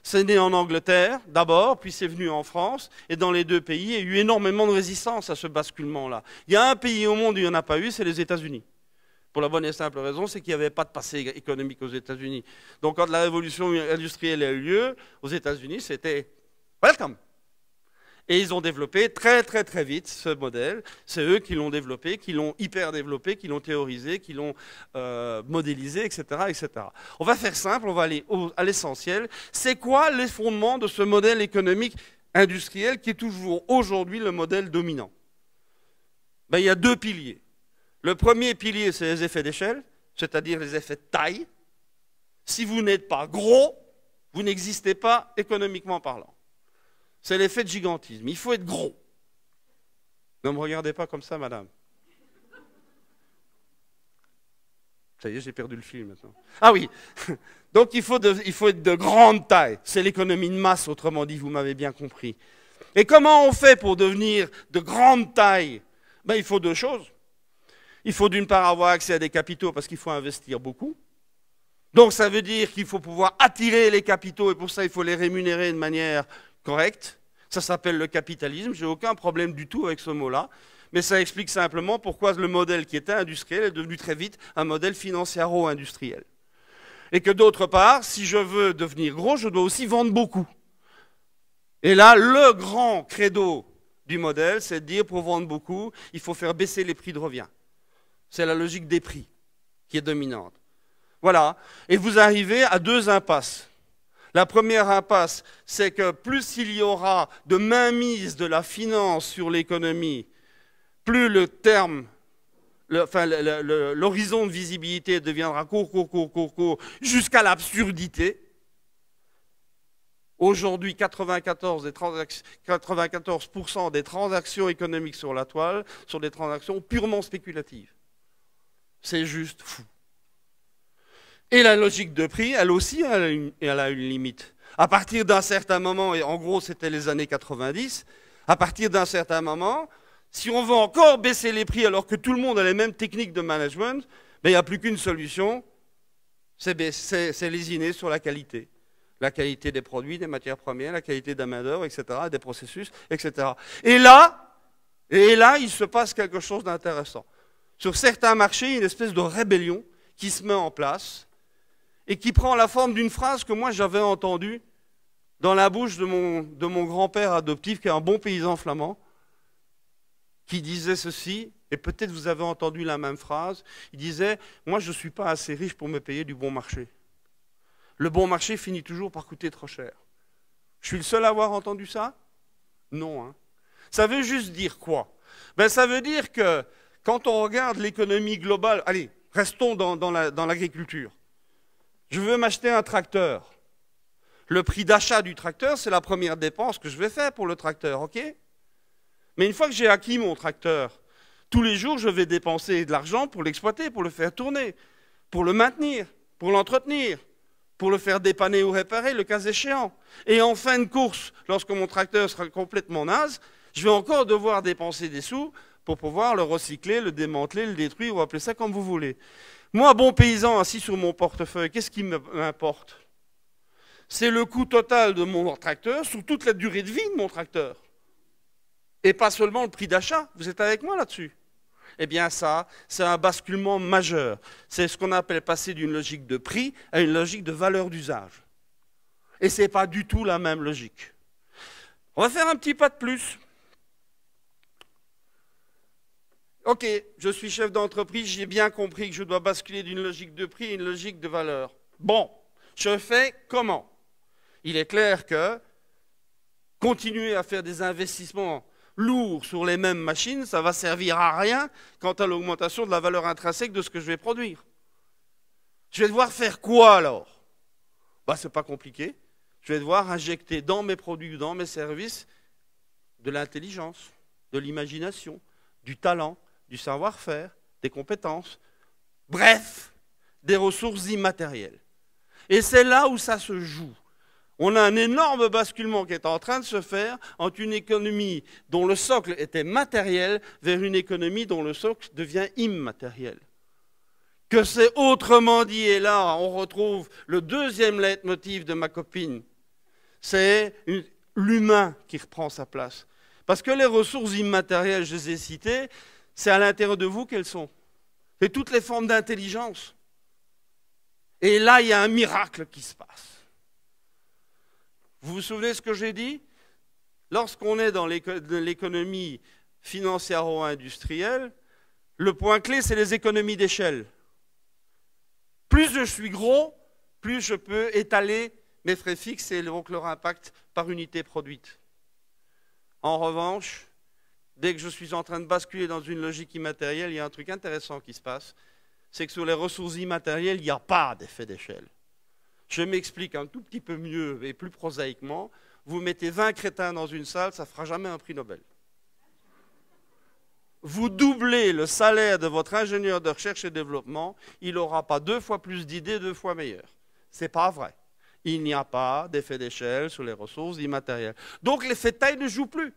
C'est né en Angleterre, d'abord, puis c'est venu en France, et dans les deux pays, il y a eu énormément de résistance à ce basculement-là. Il y a un pays au monde où il n'y en a pas eu, c'est les États-Unis. Pour la bonne et simple raison, c'est qu'il n'y avait pas de passé économique aux États-Unis. Donc quand la révolution industrielle a eu lieu, aux États-Unis, c'était « welcome ». Et ils ont développé très très très vite ce modèle. C'est eux qui l'ont développé, qui l'ont hyper développé, qui l'ont théorisé, qui l'ont modélisé, etc., etc. On va faire simple, on va aller à l'essentiel. C'est quoi les fondements de ce modèle économique industriel qui est toujours aujourd'hui le modèle dominant? Ben, il y a deux piliers. Le premier pilier, c'est les effets d'échelle, c'est-à-dire les effets de taille. Si vous n'êtes pas gros, vous n'existez pas économiquement parlant. C'est l'effet de gigantisme. Il faut être gros. Ne me regardez pas comme ça, madame. Ça y est, j'ai perdu le fil maintenant. Ah oui. Donc il faut être de grande taille. C'est l'économie de masse, autrement dit, vous m'avez bien compris. Et comment on fait pour devenir de grande taille? Ben, il faut deux choses. Il faut d'une part avoir accès à des capitaux parce qu'il faut investir beaucoup. Donc ça veut dire qu'il faut pouvoir attirer les capitaux et pour ça il faut les rémunérer de manière correcte. Ça s'appelle le capitalisme. Je n'ai aucun problème du tout avec ce mot-là. Mais ça explique simplement pourquoi le modèle qui était industriel est devenu très vite un modèle financiero-industriel. Et que d'autre part, si je veux devenir gros, je dois aussi vendre beaucoup. Et là, le grand credo du modèle, c'est de dire pour vendre beaucoup, il faut faire baisser les prix de revient. C'est la logique des prix qui est dominante. Voilà. Et vous arrivez à deux impasses. La première impasse, c'est que plus il y aura de mainmise de la finance sur l'économie, plus l'horizon de visibilité deviendra court, jusqu'à l'absurdité. Aujourd'hui, 94% des transactions économiques sur la toile sont des transactions purement spéculatives. C'est juste fou. Et la logique de prix, elle aussi, elle a une limite. À partir d'un certain moment, et en gros c'était les années 90, à partir d'un certain moment, Si on veut encore baisser les prix alors que tout le monde a les mêmes techniques de management, ben, il n'y a plus qu'une solution, c'est lésiner sur la qualité. La qualité des produits, des matières premières, la qualité de la main-d'œuvre, etc., des processus, etc. Et là, il se passe quelque chose d'intéressant. Sur certains marchés, il y a une espèce de rébellion qui se met en place et qui prend la forme d'une phrase que moi j'avais entendue dans la bouche de mon grand-père adoptif, qui est un bon paysan flamand, qui disait ceci, et peut-être vous avez entendu la même phrase, il disait « Moi, je ne suis pas assez riche pour me payer du bon marché. Le bon marché finit toujours par coûter trop cher. » Je suis le seul à avoir entendu ça? Non. Hein. Ça veut juste dire quoi? Ben, ça veut dire que quand on regarde l'économie globale, allez, restons dans l'agriculture. Je veux m'acheter un tracteur. Le prix d'achat du tracteur, c'est la première dépense que je vais faire pour le tracteur, ok? Mais une fois que j'ai acquis mon tracteur, tous les jours, je vais dépenser de l'argent pour l'exploiter, pour le faire tourner, pour le maintenir, pour l'entretenir, pour le faire dépanner ou réparer, le cas échéant. Et en fin de course, lorsque mon tracteur sera complètement naze, je vais encore devoir dépenser des sous pour pouvoir le recycler, le démanteler, le détruire, ou appelez ça comme vous voulez. Moi, bon paysan, assis sur mon portefeuille, qu'est-ce qui m'importe? C'est le coût total de mon tracteur sur toute la durée de vie de mon tracteur. Et pas seulement le prix d'achat. Vous êtes avec moi là-dessus? Eh bien ça, c'est un basculement majeur. C'est ce qu'on appelle passer d'une logique de prix à une logique de valeur d'usage. Et ce n'est pas du tout la même logique. On va faire un petit pas de plus. Ok, je suis chef d'entreprise, j'ai bien compris que je dois basculer d'une logique de prix à une logique de valeur. Bon, je fais comment? Il est clair que continuer à faire des investissements lourds sur les mêmes machines, ça va servir à rien quant à l'augmentation de la valeur intrinsèque de ce que je vais produire. Je vais devoir faire quoi alors? Ben, ce n'est pas compliqué. Je vais devoir injecter dans mes produits, dans mes services, de l'intelligence, de l'imagination, du talent, du savoir-faire, des compétences, bref, des ressources immatérielles. Et c'est là où ça se joue. On a un énorme basculement qui est en train de se faire entre une économie dont le socle était matériel vers une économie dont le socle devient immatériel. Que c'est autrement dit, et là on retrouve le deuxième leitmotiv de ma copine, c'est l'humain qui reprend sa place. Parce que les ressources immatérielles, je les ai citées, c'est à l'intérieur de vous qu'elles sont. C'est toutes les formes d'intelligence. Et là, il y a un miracle qui se passe. Vous vous souvenez de ce que j'ai dit? Lorsqu'on est dans l'économie financiero-industrielle, le point clé, c'est les économies d'échelle. Plus je suis gros, plus je peux étaler mes frais fixes et donc leur impact par unité produite. En revanche, dès que je suis en train de basculer dans une logique immatérielle, il y a un truc intéressant qui se passe, c'est que sur les ressources immatérielles, il n'y a pas d'effet d'échelle. Je m'explique un tout petit peu mieux et plus prosaïquement. Vous mettez 20 crétins dans une salle, ça ne fera jamais un prix Nobel. Vous doublez le salaire de votre ingénieur de recherche et développement, il n'aura pas 2 fois plus d'idées, 2 fois meilleures. Ce n'est pas vrai. Il n'y a pas d'effet d'échelle sur les ressources immatérielles. Donc l'effet de taille ne joue plus.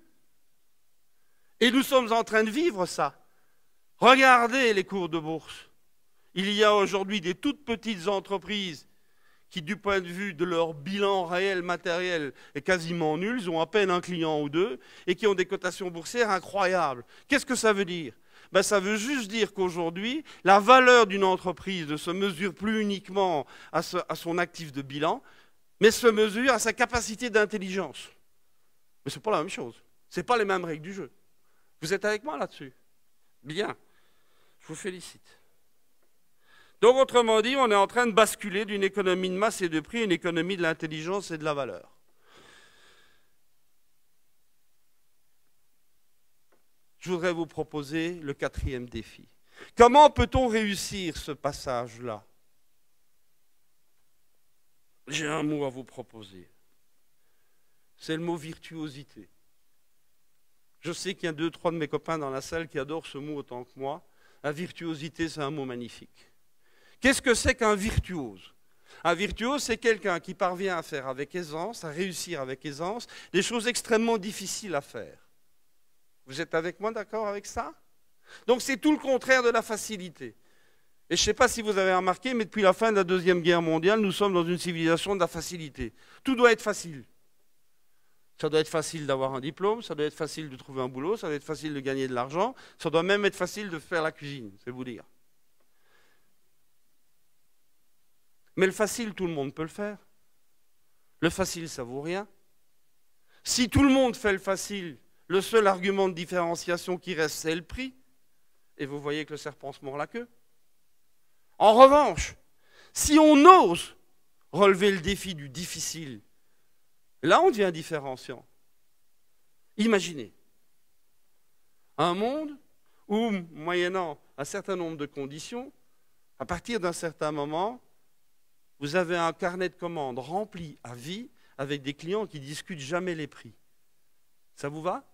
Et nous sommes en train de vivre ça. Regardez les cours de bourse. Il y a aujourd'hui des toutes petites entreprises qui, du point de vue de leur bilan réel matériel, est quasiment nul, ils ont à peine un client ou deux, et qui ont des cotations boursières incroyables. Qu'est-ce que ça veut dire? Ben, ça veut juste dire qu'aujourd'hui, la valeur d'une entreprise ne se mesure plus uniquement à son actif de bilan, mais se mesure à sa capacité d'intelligence. Mais ce n'est pas la même chose. Ce n'est pas les mêmes règles du jeu. Vous êtes avec moi là-dessus? Bien. Je vous félicite. Donc, autrement dit, on est en train de basculer d'une économie de masse et de prix à une économie de l'intelligence et de la valeur. Je voudrais vous proposer le 4e défi. Comment peut-on réussir ce passage-là? J'ai un mot à vous proposer. C'est le mot virtuosité. Je sais qu'il y a 2 ou 3 de mes copains dans la salle qui adorent ce mot autant que moi. La virtuosité, c'est un mot magnifique. Qu'est-ce que c'est qu'un virtuose? Un virtuose, c'est quelqu'un qui parvient à faire avec aisance, à réussir avec aisance, des choses extrêmement difficiles à faire. Vous êtes avec moi d'accord avec ça? Donc c'est tout le contraire de la facilité. Et je ne sais pas si vous avez remarqué, mais depuis la fin de la Deuxième Guerre mondiale, nous sommes dans une civilisation de la facilité. Tout doit être facile. Ça doit être facile d'avoir un diplôme, ça doit être facile de trouver un boulot, ça doit être facile de gagner de l'argent, ça doit même être facile de faire la cuisine, c'est vous dire. Mais le facile, tout le monde peut le faire. Le facile, ça vaut rien. Si tout le monde fait le facile, le seul argument de différenciation qui reste, c'est le prix. Et vous voyez que le serpent se mord la queue. En revanche, si on ose relever le défi du difficile, là on devient différenciant. Imaginez un monde où, moyennant un certain nombre de conditions, à partir d'un certain moment, vous avez un carnet de commandes rempli à vie avec des clients qui ne discutent jamais les prix. Ça vous va?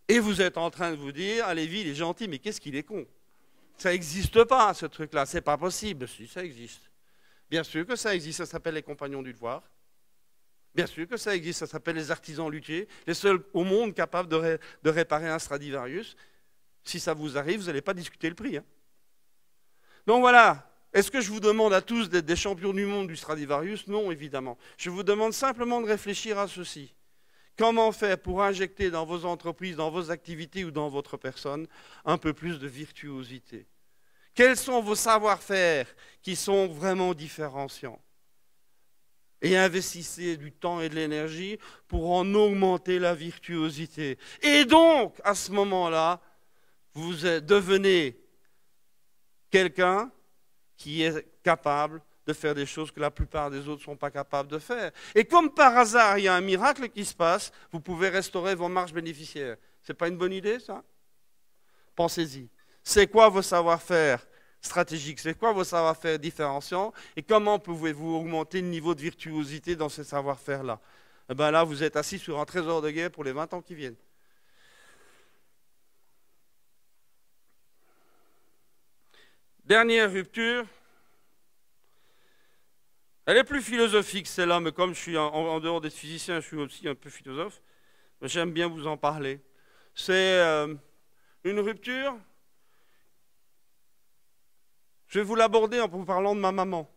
Et vous êtes en train de vous dire, ah Lévi, il est gentil, mais qu'est-ce qu'il est con? Ça n'existe pas, ce truc-là, c'est pas possible. Si, ça existe. Bien sûr que ça existe, ça s'appelle les compagnons du devoir. Bien sûr que ça existe, ça s'appelle les artisans luthiers, les seuls au monde capables de réparer un Stradivarius. Si ça vous arrive, vous n'allez pas discuter le prix. Hein. Donc voilà, est-ce que je vous demande à tous d'être des champions du monde du Stradivarius? Non, évidemment. Je vous demande simplement de réfléchir à ceci. Comment faire pour injecter dans vos entreprises, dans vos activités ou dans votre personne un peu plus de virtuosité? Quels sont vos savoir-faire qui sont vraiment différenciants? Et investissez du temps et de l'énergie pour en augmenter la virtuosité. Et donc, à ce moment-là, vous devenez quelqu'un qui est capable de faire des choses que la plupart des autres ne sont pas capables de faire. Et comme par hasard, il y a un miracle qui se passe, vous pouvez restaurer vos marges bénéficiaires. Ce n'est pas une bonne idée, ça? Pensez-y. C'est quoi vos savoir-faire stratégiques? C'est quoi vos savoir-faire différenciants? Et comment pouvez-vous augmenter le niveau de virtuosité dans ces savoir-faire-là? Eh bien là, vous êtes assis sur un trésor de guerre pour les 20 ans qui viennent. Dernière rupture. Elle est plus philosophique, celle-là, mais comme je suis en dehors d'être physicien, je suis aussi un peu philosophe. J'aime bien vous en parler. C'est une rupture. Je vais vous l'aborder en vous parlant de ma maman.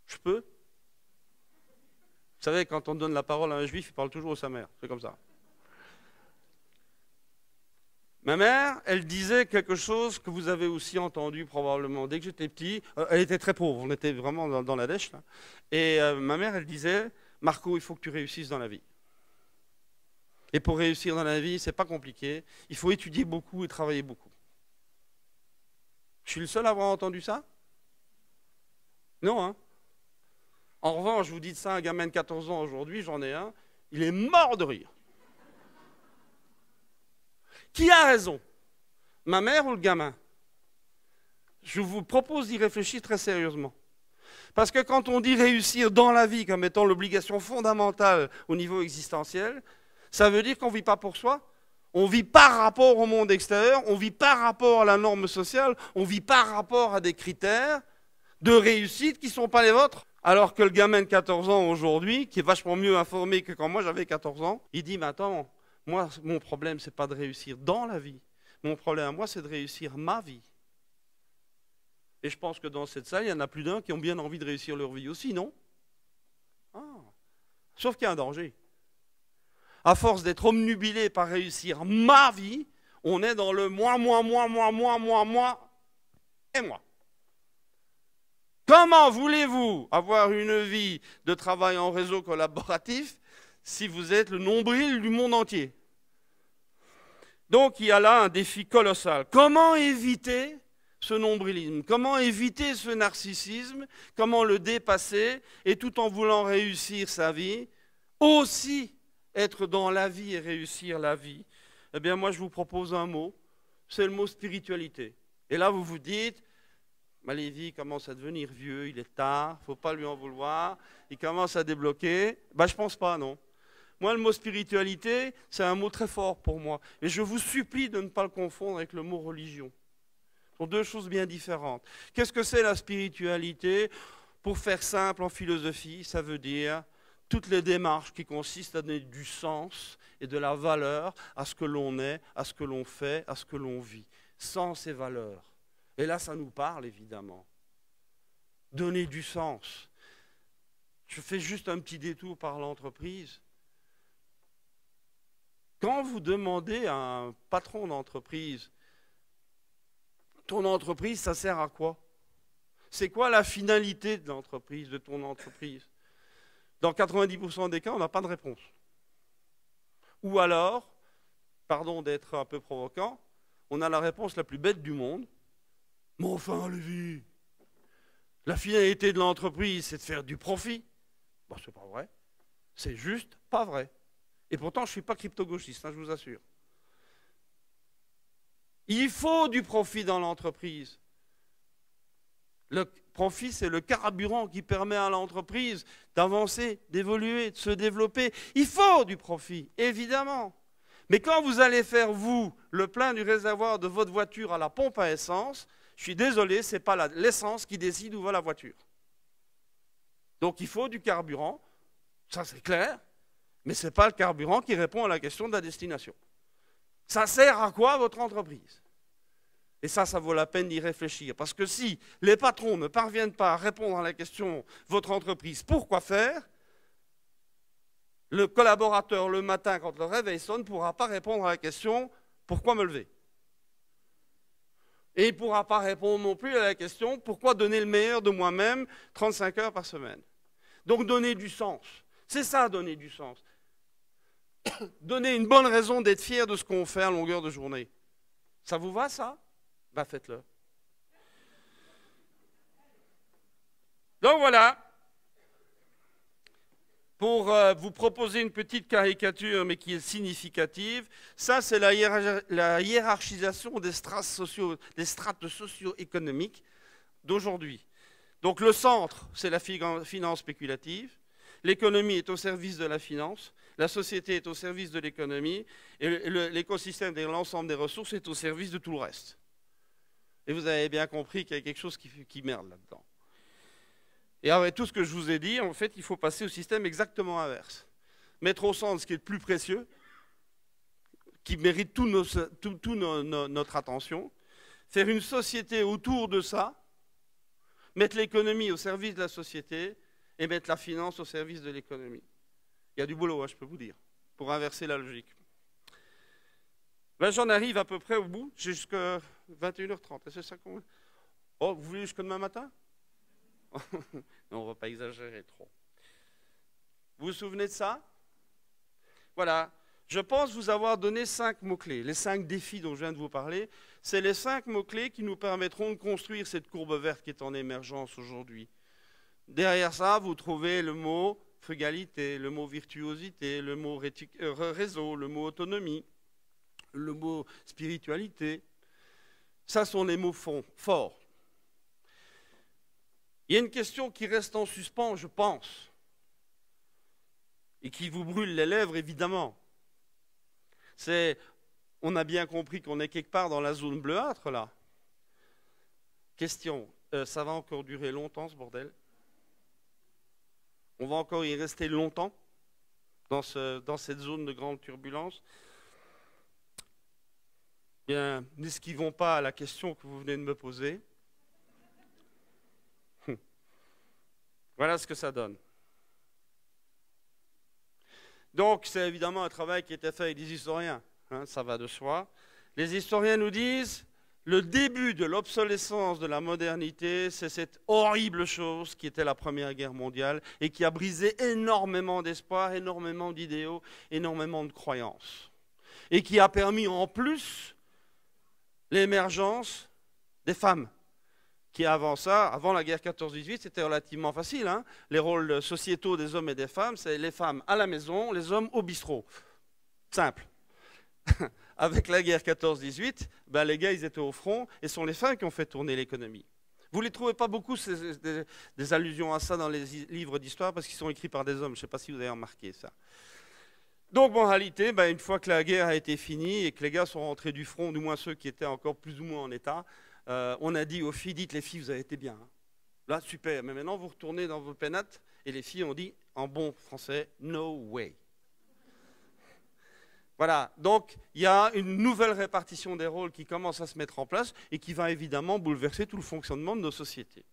Je peux? Vous savez, quand on donne la parole à un juif, il parle toujours de sa mère. C'est comme ça. Ma mère, elle disait quelque chose que vous avez aussi entendu probablement. Dès que j'étais petit, elle était très pauvre, on était vraiment dans la dèche. Là. Et ma mère, elle disait, Marco, il faut que tu réussisses dans la vie. Et pour réussir dans la vie, c'est pas compliqué. Il faut étudier beaucoup et travailler beaucoup. Je suis le seul à avoir entendu ça? Non, hein? En revanche, je vous dis ça à un gamin de 14 ans aujourd'hui, j'en ai un, il est mort de rire. Qui a raison? Ma mère ou le gamin? Je vous propose d'y réfléchir très sérieusement. Parce que quand on dit réussir dans la vie comme étant l'obligation fondamentale au niveau existentiel, ça veut dire qu'on ne vit pas pour soi. On vit par rapport au monde extérieur, on vit par rapport à la norme sociale, on vit par rapport à des critères de réussite qui ne sont pas les vôtres. Alors que le gamin de 14 ans aujourd'hui, qui est vachement mieux informé que quand moi j'avais 14 ans, il dit, mais attends, moi, mon problème, ce n'est pas de réussir dans la vie. Mon problème, moi, c'est de réussir ma vie. Et je pense que dans cette salle, il y en a plus d'un qui ont bien envie de réussir leur vie aussi, non? Sauf qu'il y a un danger. À force d'être omnubilé par réussir ma vie, on est dans le moi et moi. Comment voulez-vous avoir une vie de travail en réseau collaboratif si vous êtes le nombril du monde entier? Donc il y a là un défi colossal. Comment éviter ce nombrilisme? Comment éviter ce narcissisme? Comment le dépasser? Et tout en voulant réussir sa vie, aussi être dans la vie et réussir la vie. Eh bien moi je vous propose un mot, c'est le mot spiritualité. Et là vous vous dites, Lévi commence à devenir vieux, il est tard, il ne faut pas lui en vouloir, il commence à débloquer. Je ne pense pas, non. Moi, le mot spiritualité, c'est un mot très fort pour moi. Et je vous supplie de ne pas le confondre avec le mot religion. Ce sont deux choses bien différentes. Qu'est-ce que c'est la spiritualité? Pour faire simple en philosophie, ça veut dire toutes les démarches qui consistent à donner du sens et de la valeur à ce que l'on est, à ce que l'on fait, à ce que l'on vit. Sens et valeur. Et là, ça nous parle, évidemment. Donner du sens. Je fais juste un petit détour par l'entreprise. Quand vous demandez à un patron d'entreprise, ton entreprise, ça sert à quoi? C'est quoi la finalité de l'entreprise, de ton entreprise? Dans 90% des cas, on n'a pas de réponse. Ou alors, pardon d'être un peu provoquant, on a la réponse la plus bête du monde. Mais enfin, Lévi, la finalité de l'entreprise, c'est de faire du profit. Bon, c'est pas vrai. C'est juste pas vrai. Et pourtant, je ne suis pas crypto-gauchiste, hein, je vous assure. Il faut du profit dans l'entreprise. Le profit, c'est le carburant qui permet à l'entreprise d'avancer, d'évoluer, de se développer. Il faut du profit, évidemment. Mais quand vous allez faire, vous, le plein du réservoir de votre voiture à la pompe à essence, je suis désolé, ce n'est pas l'essence qui décide où va la voiture. Donc il faut du carburant, ça c'est clair, mais ce n'est pas le carburant qui répond à la question de la destination. Ça sert à quoi votre entreprise? Et ça vaut la peine d'y réfléchir. Parce que si les patrons ne parviennent pas à répondre à la question « votre entreprise, pourquoi faire ?», le collaborateur, le matin, quand le réveil sonne, ne pourra pas répondre à la question « pourquoi me lever ?» Et il ne pourra pas répondre non plus à la question « pourquoi donner le meilleur de moi-même 35 heures par semaine ?» Donc donner du sens. C'est ça, donner du sens. Donner une bonne raison d'être fier de ce qu'on fait à longueur de journée. Ça vous va, ça? Ben, faites-le. Donc voilà, pour vous proposer une petite caricature, mais qui est significative, ça c'est la hiérarchisation des strates socio-économiques d'aujourd'hui. Donc le centre, c'est la finance spéculative, l'économie est au service de la finance, la société est au service de l'économie, et l'écosystème de l'ensemble des ressources est au service de tout le reste. Et vous avez bien compris qu'il y a quelque chose qui merde là-dedans. Et avec tout ce que je vous ai dit, en fait, il faut passer au système exactement inverse. Mettre au centre ce qui est le plus précieux, qui mérite toute notre attention, faire une société autour de ça, mettre l'économie au service de la société et mettre la finance au service de l'économie. Il y a du boulot, hein, je peux vous dire, pour inverser la logique. Ben, j'en arrive à peu près au bout, j'ai jusqu'à 21h30. C'est ça qu'on... Oh, vous voulez jusqu'à demain matin? Non, on ne va pas exagérer trop. Vous vous souvenez de ça? Voilà. Je pense vous avoir donné 5 mots-clés. Les 5 défis dont je viens de vous parler, c'est les 5 mots-clés qui nous permettront de construire cette courbe verte qui est en émergence aujourd'hui. Derrière ça, vous trouvez le mot frugalité, le mot virtuosité, le mot réseau, le mot autonomie, le mot spiritualité. Ça sont les mots forts. Il y a une question qui reste en suspens, je pense, et qui vous brûle les lèvres, évidemment. C'est, on a bien compris qu'on est quelque part dans la zone bleuâtre, là. Question, ça va encore durer longtemps, ce bordel? On va encore y rester longtemps dans cette zone de grande turbulence? Bien, n'esquivons pas à la question que vous venez de me poser. Voilà ce que ça donne. Donc, c'est évidemment un travail qui a été fait avec des historiens, hein, ça va de soi. Les historiens nous disent, le début de l'obsolescence de la modernité, c'est cette horrible chose qui était la Première Guerre mondiale et qui a brisé énormément d'espoir, énormément d'idéaux, énormément de croyances. Et qui a permis en plus l'émergence des femmes. Qui avant ça, avant la guerre 14-18, c'était relativement facile. Hein, les rôles sociétaux des hommes et des femmes, c'est les femmes à la maison, les hommes au bistrot. Simple. Avec la guerre 14-18, ben les gars, ils étaient au front, et ce sont les femmes qui ont fait tourner l'économie. Vous ne les trouvez pas beaucoup, des allusions à ça dans les livres d'histoire, parce qu'ils sont écrits par des hommes. Je ne sais pas si vous avez remarqué ça. Donc, en réalité, ben, une fois que la guerre a été finie, et que les gars sont rentrés du front, du moins ceux qui étaient encore plus ou moins en état, on a dit aux filles, dites les filles, vous avez été bien. Hein. Là, super, mais maintenant vous retournez dans vos pénates Et les filles ont dit, en bon français, no way. Voilà, donc il y a une nouvelle répartition des rôles qui commence à se mettre en place et qui va évidemment bouleverser tout le fonctionnement de nos sociétés.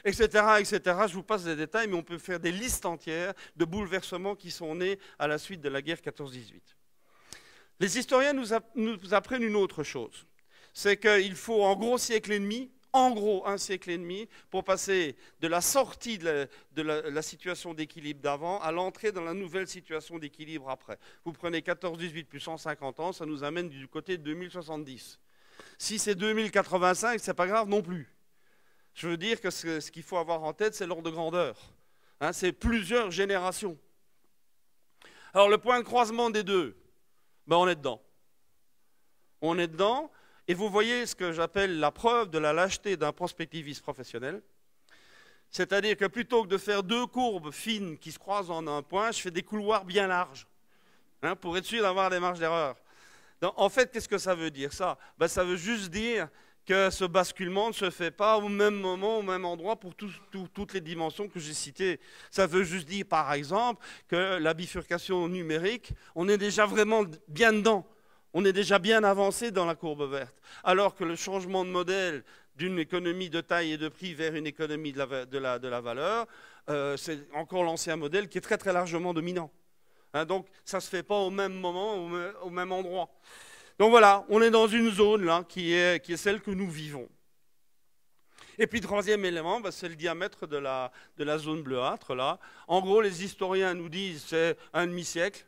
Etc., etc. Je vous passe des détails, mais on peut faire des listes entières de bouleversements qui sont nés à la suite de la guerre 14-18. Les historiens nous apprennent une autre chose. C'est qu'il faut en gros siècle et demi, en gros un siècle et demi, pour passer de la sortie de la situation d'équilibre d'avant à l'entrée dans la nouvelle situation d'équilibre après. Vous prenez 14-18 plus 150 ans, ça nous amène du côté de 2070. Si c'est 2085, c'est pas grave non plus. Je veux dire que ce qu'il faut avoir en tête, c'est l'ordre de grandeur. Hein, c'est plusieurs générations. Alors le point de croisement des deux, ben, on est dedans. On est dedans, et vous voyez ce que j'appelle la preuve de la lâcheté d'un prospectiviste professionnel. C'est-à-dire que plutôt que de faire deux courbes fines qui se croisent en un point, je fais des couloirs bien larges, hein, pour être sûr d'avoir des marges d'erreur. En fait, qu'est-ce que ça veut dire ça? Ben, ça veut juste dire que ce basculement ne se fait pas au même moment, au même endroit pour toutes les dimensions que j'ai citées. Ça veut juste dire, par exemple, que la bifurcation numérique, on est déjà vraiment bien dedans. On est déjà bien avancé dans la courbe verte. Alors que le changement de modèle d'une économie de taille et de prix vers une économie de la valeur, c'est encore l'ancien modèle qui est très très largement dominant. Hein, donc ça ne se fait pas au même moment, au même endroit. Donc voilà, on est dans une zone là qui est celle que nous vivons. Et puis troisième élément, ben, c'est le diamètre de la zone bleuâtre là. En gros, les historiens nous disent c'est un demi-siècle.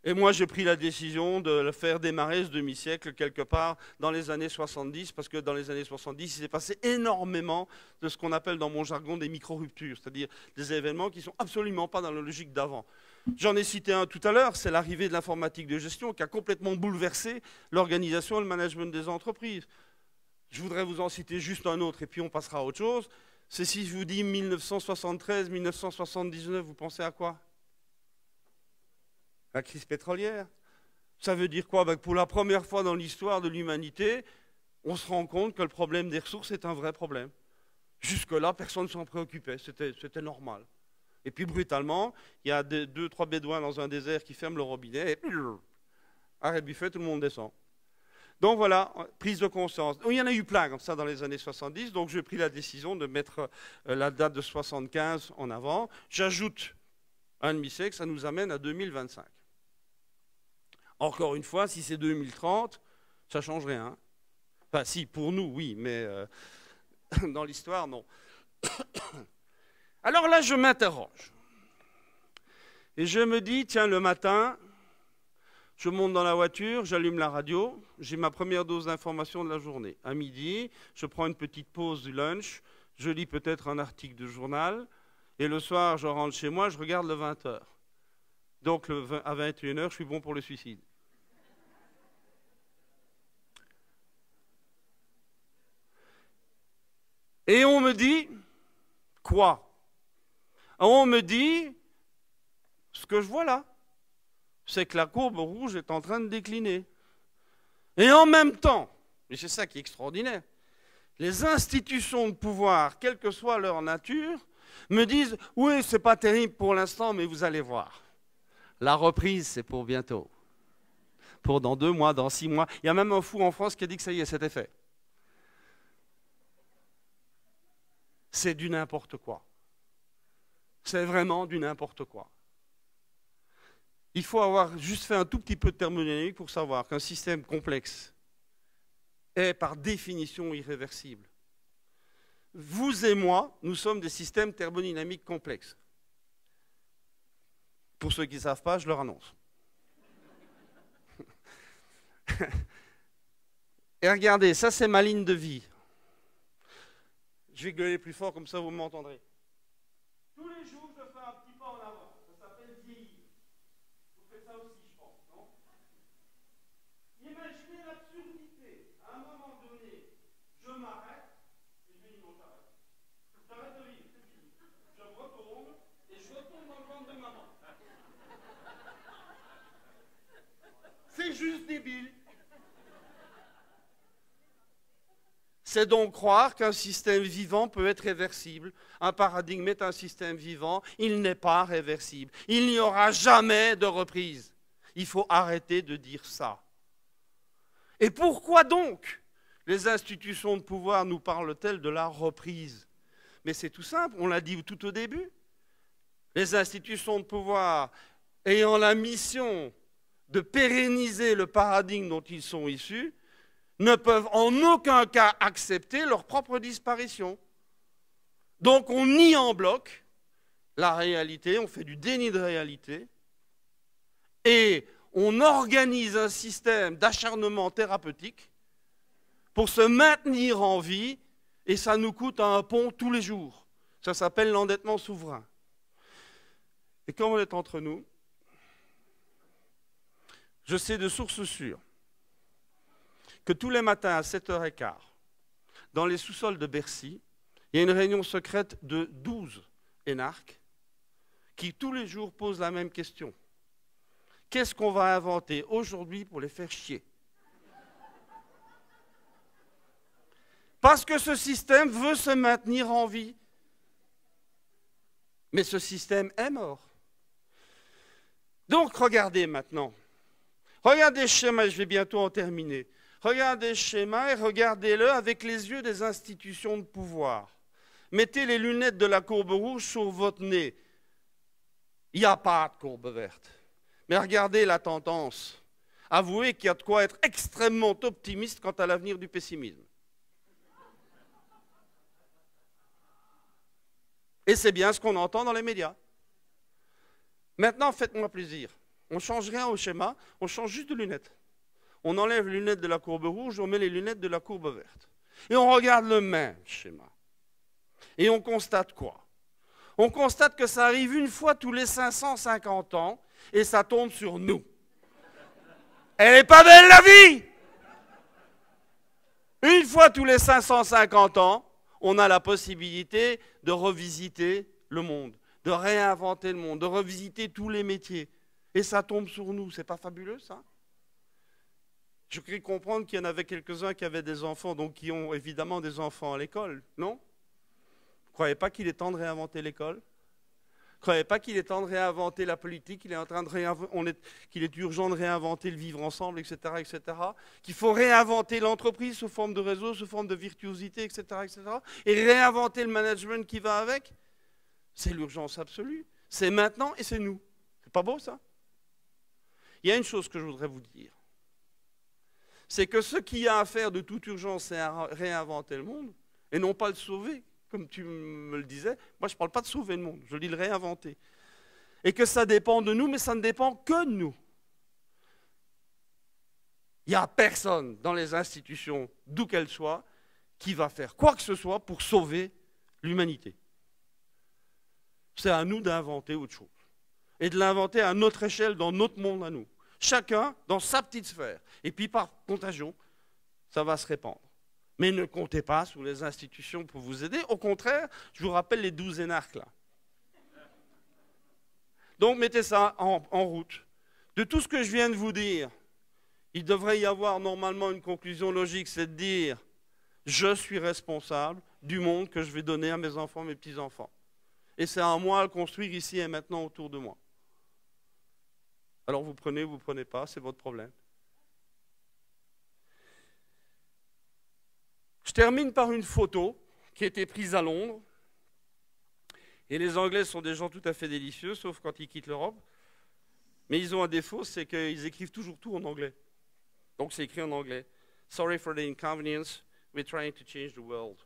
Et moi, j'ai pris la décision de le faire démarrer ce demi-siècle quelque part dans les années 70, parce que dans les années 70, il s'est passé énormément de ce qu'on appelle dans mon jargon des micro-ruptures, c'est-à-dire des événements qui ne sont absolument pas dans la logique d'avant. J'en ai cité un tout à l'heure, c'est l'arrivée de l'informatique de gestion qui a complètement bouleversé l'organisation et le management des entreprises. Je voudrais vous en citer juste un autre, et puis on passera à autre chose. C'est si je vous dis 1973, 1979, vous pensez à quoi ? La crise pétrolière. Ça veut dire quoi? Ben, pour la première fois dans l'histoire de l'humanité, on se rend compte que le problème des ressources est un vrai problème. Jusque-là, personne ne s'en préoccupait, c'était normal. Et puis brutalement, il y a deux, trois bédouins dans un désert qui ferment le robinet, et arrêt buffet, tout le monde descend. Donc voilà, prise de conscience. Il y en a eu plein comme ça dans les années 70, donc j'ai pris la décision de mettre la date de 75 en avant. J'ajoute un demi-siècle, ça nous amène à 2025. Encore une fois, si c'est 2030, ça ne change rien. Enfin, si, pour nous, oui, mais dans l'histoire, non. Alors là, je m'interroge. Et je me dis, tiens, le matin, je monte dans la voiture, j'allume la radio, j'ai ma première dose d'information de la journée. À midi, je prends une petite pause du lunch, je lis peut-être un article de journal, et le soir, je rentre chez moi, je regarde le 20h. Donc, à 21h, je suis bon pour le suicide. Et on me dit, quoi? On me dit, ce que je vois là, c'est que la courbe rouge est en train de décliner. Et en même temps, et c'est ça qui est extraordinaire, les institutions de pouvoir, quelle que soit leur nature, me disent, oui, c'est pas terrible pour l'instant, mais vous allez voir. La reprise, c'est pour bientôt. Pour dans 2 mois, dans 6 mois. Il y a même un fou en France qui a dit que ça y est, c'était fait. C'est du n'importe quoi. C'est vraiment du n'importe quoi. Il faut avoir juste fait un tout petit peu de thermodynamique pour savoir qu'un système complexe est par définition irréversible. Vous et moi, nous sommes des systèmes thermodynamiques complexes. Pour ceux qui ne savent pas, je leur annonce. Et regardez, ça c'est ma ligne de vie. Je vais gueuler plus fort, comme ça vous m'entendrez. Tous les jours, je fais un petit pas en avant. Ça s'appelle vieillir. Vous faites ça aussi, je pense, non? Imaginez l'absurdité. À un moment donné, je m'arrête et je me dis non, j'arrête. J'arrête de vivre, c'est fini. Je retourne et je retourne dans le ventre de maman. C'est juste débile. C'est donc croire qu'un système vivant peut être réversible. Un paradigme est un système vivant, il n'est pas réversible. Il n'y aura jamais de reprise. Il faut arrêter de dire ça. Et pourquoi donc les institutions de pouvoir nous parlent-elles de la reprise? Mais c'est tout simple, on l'a dit tout au début. Les institutions de pouvoir ayant la mission de pérenniser le paradigme dont ils sont issus, ne peuvent en aucun cas accepter leur propre disparition. Donc on nie en bloc la réalité, on fait du déni de réalité, et on organise un système d'acharnement thérapeutique pour se maintenir en vie, et ça nous coûte un pont tous les jours. Ça s'appelle l'endettement souverain. Et quand on est entre nous, je sais de sources sûres que tous les matins à 7h15, dans les sous-sols de Bercy, il y a une réunion secrète de 12 énarques qui tous les jours posent la même question. Qu'est-ce qu'on va inventer aujourd'hui pour les faire chier? Parce que ce système veut se maintenir en vie. Mais ce système est mort. Donc regardez maintenant. Regardez ce schéma, je vais bientôt en terminer. Regardez ce schéma et regardez-le avec les yeux des institutions de pouvoir. Mettez les lunettes de la courbe rouge sur votre nez. Il n'y a pas de courbe verte. Mais regardez la tendance. Avouez qu'il y a de quoi être extrêmement optimiste quant à l'avenir du pessimisme. Et c'est bien ce qu'on entend dans les médias. Maintenant, faites-moi plaisir. On ne change rien au schéma, on change juste de lunettes. On enlève les lunettes de la courbe rouge, on met les lunettes de la courbe verte. Et on regarde le même schéma. Et on constate quoi? On constate que ça arrive une fois tous les 550 ans et ça tombe sur nous. Elle n'est pas belle la vie! Une fois tous les 550 ans, on a la possibilité de revisiter le monde, de réinventer le monde, de revisiter tous les métiers. Et ça tombe sur nous. C'est pas fabuleux, ça? Je crois comprendre qu'il y en avait quelques-uns qui avaient des enfants, donc qui ont évidemment des enfants à l'école, non? Vous ne croyez pas qu'il est temps de réinventer l'école? Vous ne croyez pas qu'il est temps de réinventer la politique, qu'il est urgent de réinventer le vivre ensemble, etc., etc., qu'il faut réinventer l'entreprise sous forme de réseau, sous forme de virtuosité, etc., etc., et réinventer le management qui va avec? C'est l'urgence absolue. C'est maintenant et c'est nous. C'est pas beau, ça? Il y a une chose que je voudrais vous dire. C'est que ce qu'il y a à faire de toute urgence, c'est réinventer le monde, et non pas le sauver, comme tu me le disais. Moi, je ne parle pas de sauver le monde, je dis le réinventer. Et que ça dépend de nous, mais ça ne dépend que de nous. Il n'y a personne dans les institutions, d'où qu'elles soient, qui va faire quoi que ce soit pour sauver l'humanité. C'est à nous d'inventer autre chose. Et de l'inventer à notre échelle, dans notre monde à nous. Chacun dans sa petite sphère. Et puis par contagion, ça va se répandre. Mais ne comptez pas sur les institutions pour vous aider. Au contraire, je vous rappelle les 12 énarques là. Donc mettez ça en route. De tout ce que je viens de vous dire, il devrait y avoir normalement une conclusion logique, c'est de dire « Je suis responsable du monde que je vais donner à mes enfants, mes petits-enfants. » Et c'est à moi à le construire ici et maintenant autour de moi. Alors vous prenez pas, c'est votre problème. Je termine par une photo qui a été prise à Londres. Et les Anglais sont des gens tout à fait délicieux, sauf quand ils quittent l'Europe. Mais ils ont un défaut, c'est qu'ils écrivent toujours tout en anglais. Donc c'est écrit en anglais. Sorry for the inconvenience, we're trying to change the world.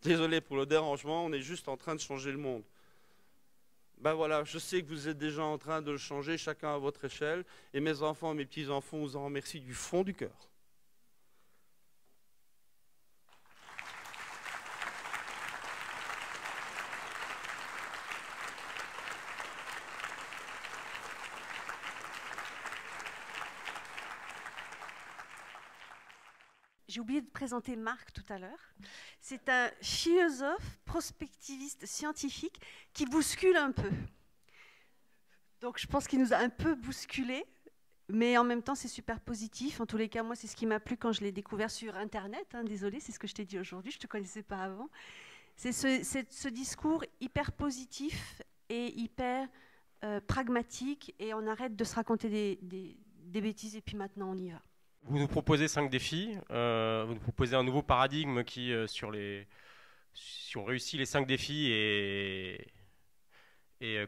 Désolé pour le dérangement, on est juste en train de changer le monde. Ben voilà, je sais que vous êtes déjà en train de le changer, chacun à votre échelle, et mes enfants et mes petits-enfants vous en remercient du fond du cœur. J'ai oublié de présenter Marc tout à l'heure. C'est un philosophe, prospectiviste, scientifique qui bouscule un peu. Donc je pense qu'il nous a un peu bousculés mais en même temps, c'est super positif. En tous les cas, moi, c'est ce qui m'a plu quand je l'ai découvert sur Internet. Hein, désolée, c'est ce que je t'ai dit aujourd'hui, je ne te connaissais pas avant. C'est ce discours hyper positif et hyper pragmatique, et on arrête de se raconter des bêtises, et puis maintenant, on y va. Vous nous proposez 5 défis, vous nous proposez un nouveau paradigme qui, si on réussit les 5 défis, est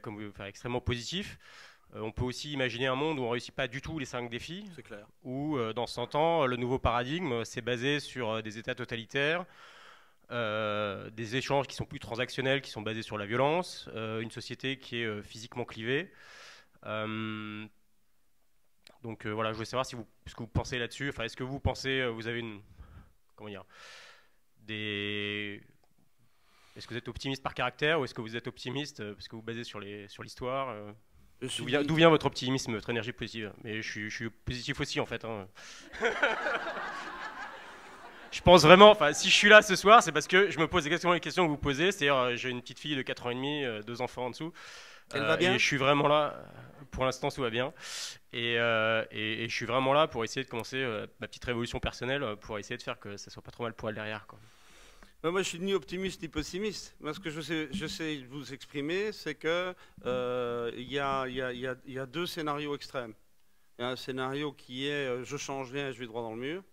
comme vous, extrêmement positif. On peut aussi imaginer un monde où on ne réussit pas du tout les 5 défis. C'est clair. Où, dans 100 ans, le nouveau paradigme, c'est basé sur des États totalitaires, des échanges qui sont plus transactionnels, qui sont basés sur la violence, une société qui est physiquement clivée. Donc voilà, je voulais savoir ce que vous pensez là-dessus. Enfin, est-ce que vous pensez, vous avez est-ce que vous êtes optimiste par caractère, ou est-ce que vous êtes optimiste parce que vous basez sur l'histoire D'où vient votre optimisme, votre énergie positive? Mais je suis positif aussi, en fait. Hein. Je pense vraiment, si je suis là ce soir, c'est parce que je me pose exactement les questions que vous posez. C'est-à-dire, j'ai une petite fille de 4 ans et demi, 2 enfants en dessous. Elle va bien? Et je suis vraiment là, pour l'instant tout va bien. Et je suis vraiment là pour essayer de commencer ma petite révolution personnelle, pour essayer de faire que ça soit pas trop mal pour elle derrière, quoi. Moi, je suis ni optimiste ni pessimiste. Moi, ce que je sais vous exprimer, c'est que il y a 2 scénarios extrêmes. Il y a un scénario qui est je change rien et je vais droit dans le mur.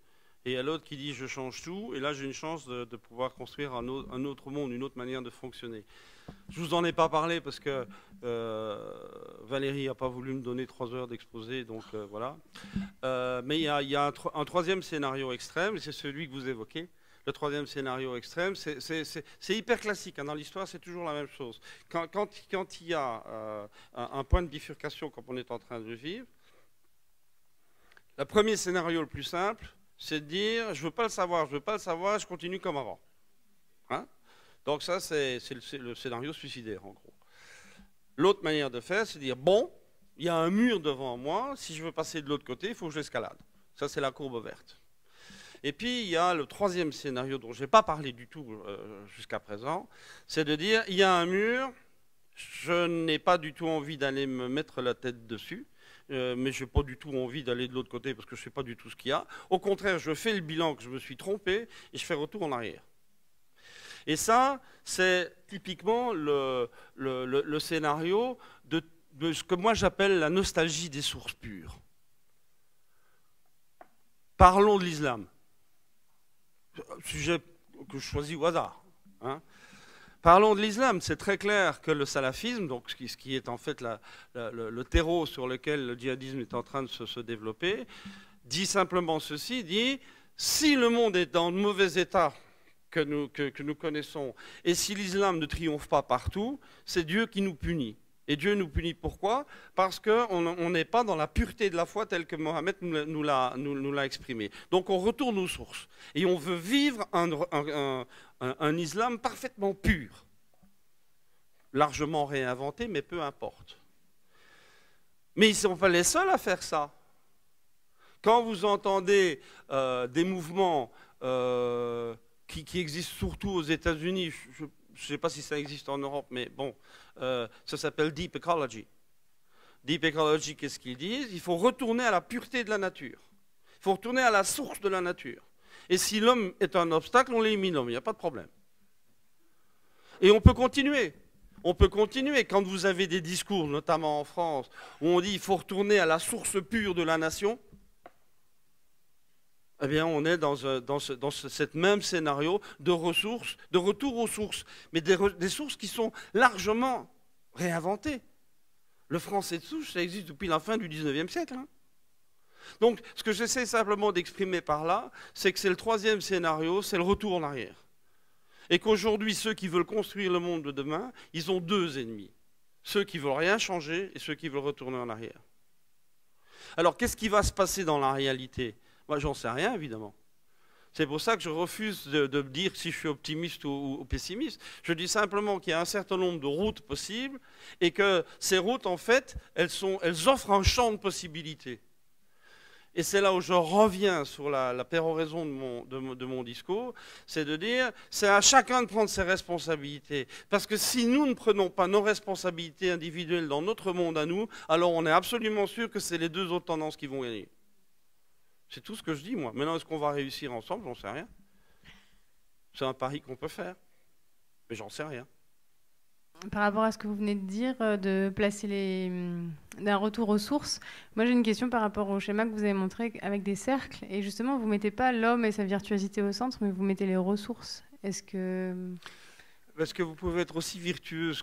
Et il y a l'autre qui dit je change tout. Et là, j'ai une chance de pouvoir construire un autre monde, une autre manière de fonctionner. Je vous en ai pas parlé parce que Valérie n'a pas voulu me donner 3 heures d'exposé, donc voilà. Mais il y a un troisième scénario extrême, et c'est celui que vous évoquez. Le troisième scénario extrême, c'est hyper classique. Hein, dans l'histoire, c'est toujours la même chose. Quand il y a un point de bifurcation, comme on est en train de le vivre, le premier scénario le plus simple, c'est de dire je veux pas le savoir, je continue comme avant. Hein? Donc ça, c'est le scénario suicidaire, en gros. L'autre manière de faire, c'est de dire bon, il y a un mur devant moi, si je veux passer de l'autre côté, il faut que je l'escalade. Ça, c'est la courbe verte. Et puis, il y a le troisième scénario dont je n'ai pas parlé du tout jusqu'à présent, c'est de dire, il y a un mur, je n'ai pas du tout envie d'aller me mettre la tête dessus, mais je n'ai pas du tout envie d'aller de l'autre côté parce que je ne sais pas du tout ce qu'il y a. Au contraire, je fais le bilan que je me suis trompé et je fais retour en arrière. Et ça, c'est typiquement le scénario de ce que moi j'appelle la nostalgie des sources pures. Parlons de l'islam. Sujet que je choisis au hasard. Hein. Parlons de l'islam. C'est très clair que le salafisme, donc ce qui est en fait le terreau sur lequel le djihadisme est en train de se développer, dit simplement ceci, dit si le monde est dans le mauvais état que nous connaissons, et si l'islam ne triomphe pas partout, c'est Dieu qui nous punit. Et Dieu nous punit pourquoi? Parce qu'on n'est pas dans la pureté de la foi telle que Mohammed nous l'a exprimé. Donc on retourne aux sources. Et on veut vivre un islam parfaitement pur. Largement réinventé, mais peu importe. Mais ils ne sont pas les seuls à faire ça. Quand vous entendez des mouvements qui existent surtout aux États-Unis, je ne sais pas si ça existe en Europe, mais bon, ça s'appelle Deep Ecology. Deep Ecology, qu'est-ce qu'ils disent? Il faut retourner à la pureté de la nature. Il faut retourner à la source de la nature. Et si l'homme est un obstacle, on l'élimine l'homme, il n'y a pas de problème. Et on peut continuer. On peut continuer. Quand vous avez des discours, notamment en France, où on dit qu'il faut retourner à la source pure de la nation, eh bien, on est dans ce même scénario de ressources, de retour aux sources, mais des sources qui sont largement réinventées. Le français de souche, ça existe depuis la fin du 19e siècle. Hein. Donc, ce que j'essaie simplement d'exprimer par là, c'est que c'est le troisième scénario, c'est le retour en arrière. Et qu'aujourd'hui, ceux qui veulent construire le monde de demain, ils ont 2 ennemis. Ceux qui veulent rien changer et ceux qui veulent retourner en arrière. Alors, qu'est-ce qui va se passer dans la réalité? Moi, j'en sais rien, évidemment. C'est pour ça que je refuse de dire si je suis optimiste ou pessimiste. Je dis simplement qu'il y a un certain nombre de routes possibles et que ces routes, en fait, elles offrent un champ de possibilités. et c'est là où je reviens sur la péroraison de mon discours, c'est de dire, c'est à chacun de prendre ses responsabilités. Parce que si nous ne prenons pas nos responsabilités individuelles dans notre monde à nous, alors on est absolument sûr que c'est les deux autres tendances qui vont gagner. C'est tout ce que je dis, moi. Maintenant, est-ce qu'on va réussir ensemble? J'en sais rien. C'est un pari qu'on peut faire, mais j'en sais rien. Par rapport à ce que vous venez de dire, de placer d'un retour aux sources, moi j'ai une question par rapport au schéma que vous avez montré avec des cercles. Et justement, vous ne mettez pas l'homme et sa virtuosité au centre, mais vous mettez les ressources. Est-ce que... Parce que vous pouvez être aussi virtueuse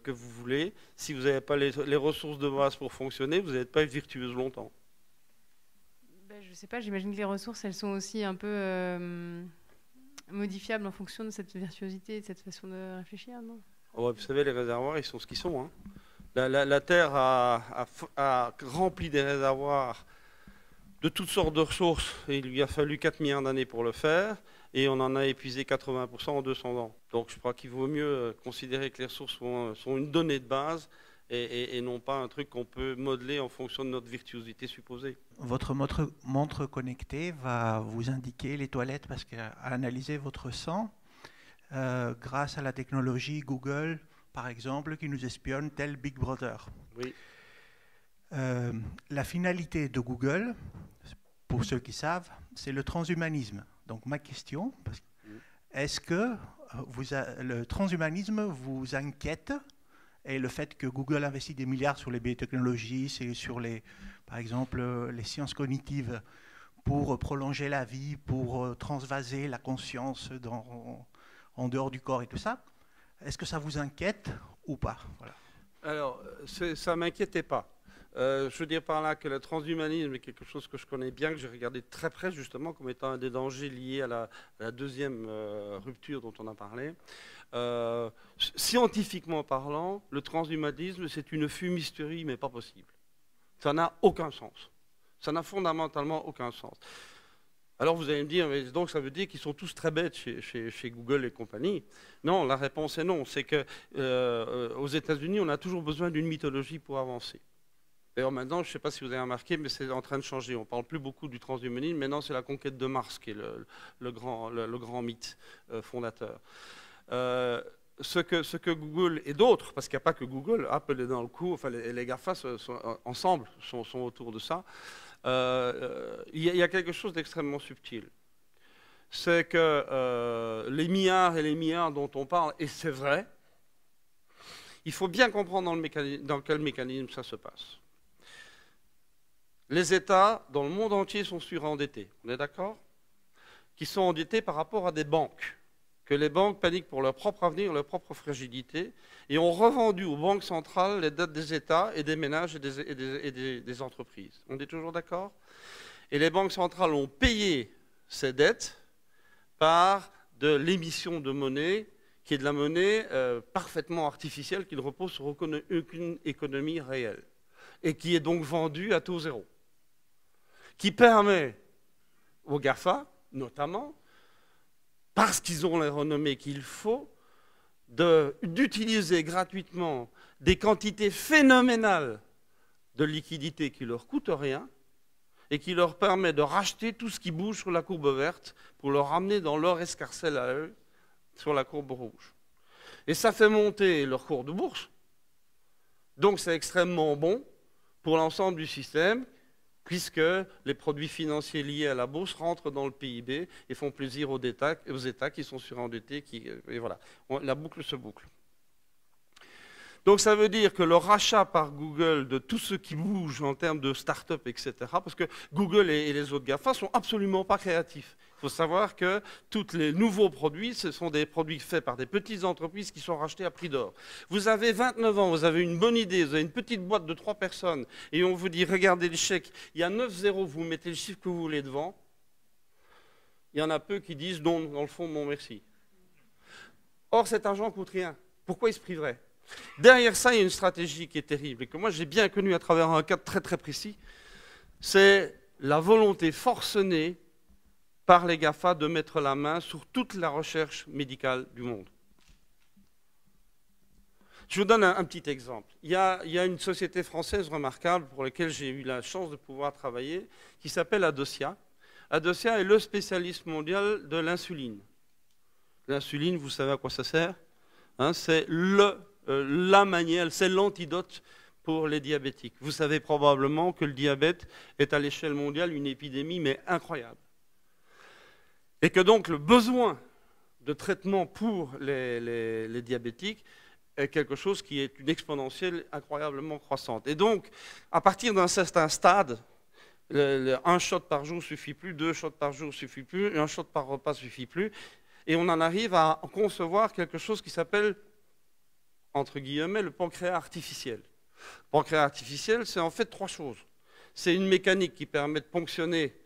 que vous voulez. Si vous n'avez pas les ressources de base pour fonctionner, vous n'allez pas être virtueuse longtemps. Ben, je ne sais pas, j'imagine que les ressources, elles sont aussi un peu... modifiable en fonction de cette virtuosité et de cette façon de réfléchir, non? Oh, vous savez, les réservoirs, ils sont ce qu'ils sont. Hein. La Terre a rempli des réservoirs de toutes sortes de ressources. Et il lui a fallu 4 milliards d'années pour le faire. Et on en a épuisé 80% en 200 ans. Donc je crois qu'il vaut mieux considérer que les ressources sont une donnée de base et non pas un truc qu'on peut modeler en fonction de notre virtuosité supposée. Votre montre connectée va vous indiquer les toilettes parce qu'à analyser votre sang, grâce à la technologie Google, par exemple, qui nous espionne tel Big Brother. Oui. La finalité de Google, pour ceux qui savent, c'est le transhumanisme. Donc ma question, est-ce que le transhumanisme vous inquiète? Et le fait que Google investit des milliards sur les biotechnologies, c'est sur par exemple les sciences cognitives pour prolonger la vie, pour transvaser la conscience en dehors du corps et tout ça, est-ce que ça vous inquiète ou pas? Voilà. Alors, ça ne m'inquiétait pas. Je veux dire par là que le transhumanisme est quelque chose que je connais bien, que j'ai regardé de très près justement comme étant un des dangers liés à la deuxième rupture dont on a parlé. Scientifiquement parlant, le transhumanisme, c'est une fumisterie, mais pas possible. Ça n'a aucun sens. Ça n'a fondamentalement aucun sens. Alors vous allez me dire, mais donc ça veut dire qu'ils sont tous très bêtes chez Google et compagnie. Non, la réponse est non. C'est qu'aux États-Unis, on a toujours besoin d'une mythologie pour avancer. D'ailleurs, maintenant, je ne sais pas si vous avez remarqué, mais c'est en train de changer. On ne parle plus beaucoup du transhumanisme. Maintenant, c'est la conquête de Mars qui est le grand mythe fondateur. Ce que Google et d'autres, parce qu'il n'y a pas que Google, Apple est dans le coup, enfin les GAFA ensemble sont autour de ça, il y a quelque chose d'extrêmement subtil. C'est que les milliards et les milliards dont on parle, et c'est vrai, il faut bien comprendre dans quel mécanisme ça se passe. Les États dans le monde entier sont surendettés, on est d'accord? Qui sont endettés par rapport à des banques. Que les banques paniquent pour leur propre avenir, leur propre fragilité, et ont revendu aux banques centrales les dettes des États et des ménages et des entreprises. On est toujours d'accord? Et les banques centrales ont payé ces dettes par de l'émission de monnaie, qui est de la monnaie parfaitement artificielle, qui ne repose sur aucune économie réelle, et qui est donc vendue à taux zéro, qui permet aux GAFA, notamment, parce qu'ils ont les renommées qu'il faut, d'utiliser gratuitement des quantités phénoménales de liquidités qui ne leur coûtent rien et qui leur permet de racheter tout ce qui bouge sur la courbe verte pour le ramener dans leur escarcelle à eux sur la courbe rouge. Et ça fait monter leur cours de bourse. Donc c'est extrêmement bon pour l'ensemble du système, puisque les produits financiers liés à la bourse rentrent dans le PIB et font plaisir aux États qui sont surendettés. Et voilà, la boucle se boucle. Donc ça veut dire que le rachat par Google de tout ce qui bouge en termes de start-up, etc., parce que Google et les autres GAFA ne sont absolument pas créatifs. Il faut savoir que tous les nouveaux produits, ce sont des produits faits par des petites entreprises qui sont rachetés à prix d'or. Vous avez 29 ans, vous avez une bonne idée, vous avez une petite boîte de 3 personnes, et on vous dit, regardez le chèque, il y a 9 zéros, vous mettez le chiffre que vous voulez devant. Il y en a peu qui disent, non, dans le fond, non merci. Or, cet argent ne coûte rien. Pourquoi il se priverait? Derrière ça, il y a une stratégie qui est terrible, et que moi j'ai bien connue à travers un cadre très très précis, c'est la volonté forcenée par les GAFA de mettre la main sur toute la recherche médicale du monde. Je vous donne un petit exemple. Il y a une société française remarquable pour laquelle j'ai eu la chance de pouvoir travailler, qui s'appelle Adocia. Adocia est le spécialiste mondial de l'insuline. L'insuline, vous savez à quoi ça sert, hein, c'est la manière, c'est l'antidote pour les diabétiques. Vous savez probablement que le diabète est à l'échelle mondiale une épidémie, mais incroyable. Et que donc le besoin de traitement pour les diabétiques est quelque chose qui est une exponentielle incroyablement croissante. Et donc, à partir d'un certain stade, un shot par jour ne suffit plus, 2 shots par jour ne suffit plus, un shot par repas ne suffit plus. Et on en arrive à concevoir quelque chose qui s'appelle, entre guillemets, le pancréas artificiel. Le pancréas artificiel, c'est en fait 3 choses. C'est une mécanique qui permet de ponctionner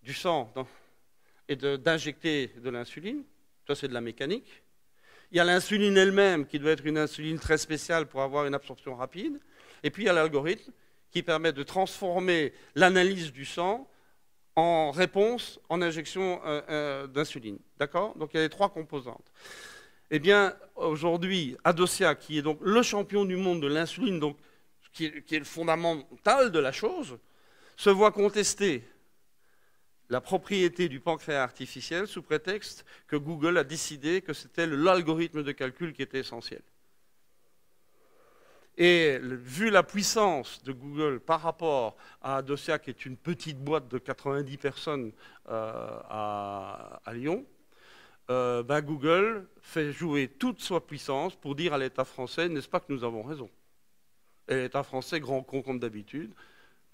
du sang et d'injecter de l'insuline. Ça, c'est de la mécanique. Il y a l'insuline elle-même, qui doit être une insuline très spéciale pour avoir une absorption rapide. Et puis, il y a l'algorithme qui permet de transformer l'analyse du sang en réponse, en injection d'insuline. D'accord? Donc, il y a les 3 composantes. Eh bien, aujourd'hui, Adocia, qui est donc le champion du monde de l'insuline, donc qui est le fondamental de la chose, se voit contester la propriété du pancréas artificiel sous prétexte que Google a décidé que c'était l'algorithme de calcul qui était essentiel. Et vu la puissance de Google par rapport à Adocia, qui est une petite boîte de 90 personnes à Lyon, Google fait jouer toute sa puissance pour dire à l'État français, n'est-ce pas que nous avons raison? Et l'État français, grand con comme d'habitude,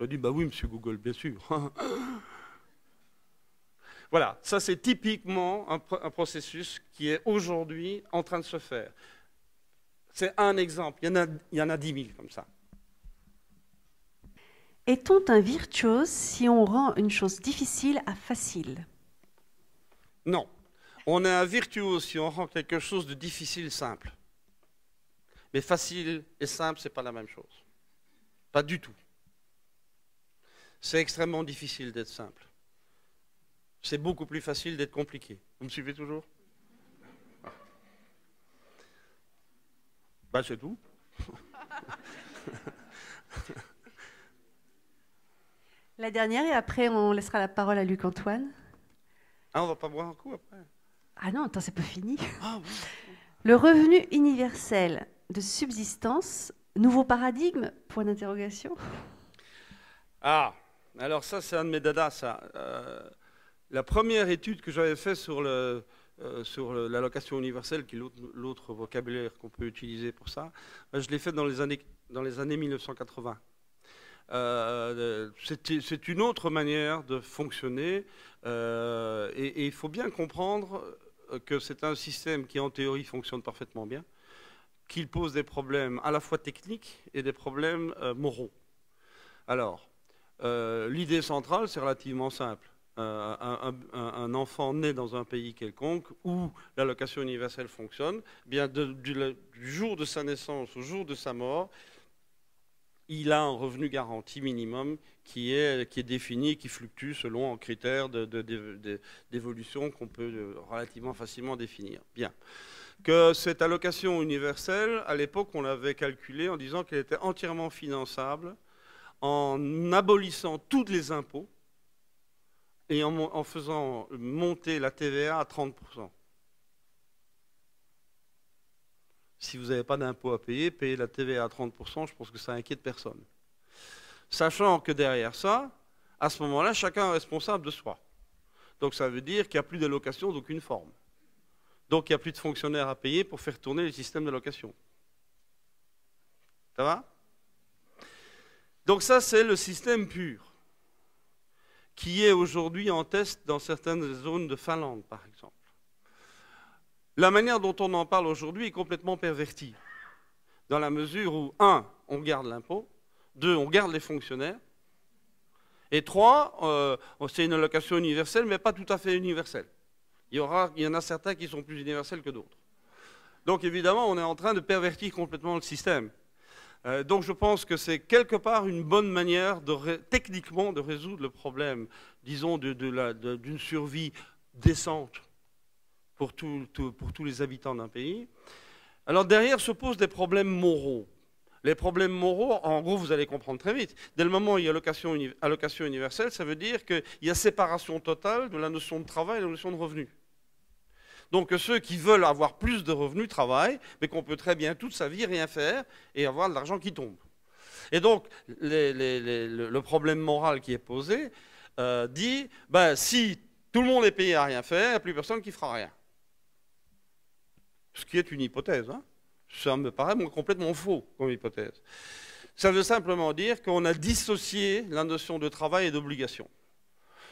dit, bah oui, monsieur Google, bien sûr. Voilà, ça c'est typiquement un processus qui est aujourd'hui en train de se faire. C'est un exemple, il y en a 10 000 comme ça. Est-on un virtuose si on rend une chose difficile à facile? Non, on est un virtuose si on rend quelque chose de difficile simple. Mais facile et simple, ce n'est pas la même chose. Pas du tout. C'est extrêmement difficile d'être simple. C'est beaucoup plus facile d'être compliqué. Vous me suivez toujours? Ben, c'est tout. La dernière, et après on laissera la parole à Luc-Antoine. Ah, on va pas boire un coup après? Ah non, attends, c'est pas fini. Ah, oui. Le revenu universel de subsistance, nouveau paradigme? Point d'interrogation. Ah, alors ça, c'est un de mes dadas, ça. La première étude que j'avais faite sur l'allocation universelle, qui est l'autre vocabulaire qu'on peut utiliser pour ça, je l'ai faite dans les années 1980. C'est une autre manière de fonctionner et il faut bien comprendre que c'est un système qui en théorie fonctionne parfaitement bien, qu'il pose des problèmes à la fois techniques et des problèmes moraux. Alors, l'idée centrale, c'est relativement simple. Un enfant né dans un pays quelconque où l'allocation universelle fonctionne, bien du jour de sa naissance au jour de sa mort, il a un revenu garanti minimum qui est défini et qui fluctue selon un critère d'évolution qu'on peut relativement facilement définir. Bien. Que cette allocation universelle, à l'époque, on l'avait calculée en disant qu'elle était entièrement finançable en abolissant tous les impôts et en faisant monter la TVA à 30%. Si vous n'avez pas d'impôt à payer la TVA à 30%, je pense que ça inquiète personne. Sachant que derrière ça, à ce moment-là, chacun est responsable de soi. Donc ça veut dire qu'il n'y a plus d'allocation d'aucune forme. Donc il n'y a plus de fonctionnaires à payer pour faire tourner le système d'allocation. Ça va? Donc ça, c'est le système pur, qui est aujourd'hui en test dans certaines zones de Finlande, par exemple. La manière dont on en parle aujourd'hui est complètement pervertie, dans la mesure où, 1, on garde l'impôt, 2, on garde les fonctionnaires, et 3, c'est une allocation universelle, mais pas tout à fait universelle. Il y en a certains qui sont plus universels que d'autres. Donc évidemment, on est en train de pervertir complètement le système. Donc je pense que c'est quelque part une bonne manière, techniquement, de résoudre le problème, disons, d'une survie décente pour tous les habitants d'un pays. Alors derrière se posent des problèmes moraux. Les problèmes moraux, en gros, vous allez comprendre très vite. Dès le moment où il y a allocation universelle, ça veut dire qu'il y a séparation totale de la notion de travail et de la notion de revenu. Donc ceux qui veulent avoir plus de revenus travaillent, mais qu'on peut très bien toute sa vie rien faire et avoir de l'argent qui tombe. Et donc le problème moral qui est posé dit, ben, si tout le monde est payé à rien faire, il n'y a plus personne qui fera rien. Ce qui est une hypothèse, hein. Ça me paraît complètement faux comme hypothèse. Ça veut simplement dire qu'on a dissocié la notion de travail et d'obligation.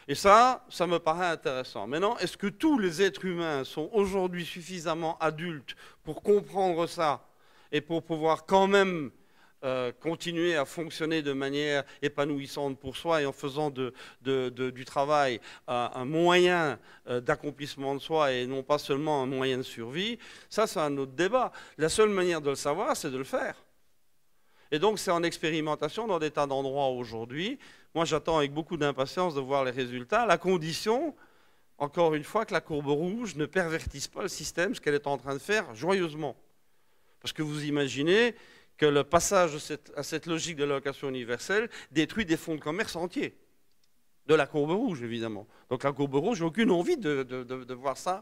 Et ça me paraît intéressant. Maintenant, est-ce que tous les êtres humains sont aujourd'hui suffisamment adultes pour comprendre ça et pour pouvoir quand même continuer à fonctionner de manière épanouissante pour soi et en faisant du travail un moyen d'accomplissement de soi et non pas seulement un moyen de survie, ça c'est un autre débat. La seule manière de le savoir, c'est de le faire. Et donc c'est en expérimentation dans des tas d'endroits aujourd'hui. Moi j'attends avec beaucoup d'impatience de voir les résultats, à la condition, encore une fois, que la courbe rouge ne pervertisse pas le système, ce qu'elle est en train de faire joyeusement. Parce que vous imaginez que le passage à cette logique de l'allocation universelle détruit des fonds de commerce entiers. De la courbe rouge, évidemment. Donc la courbe rouge, j'ai aucune envie de voir ça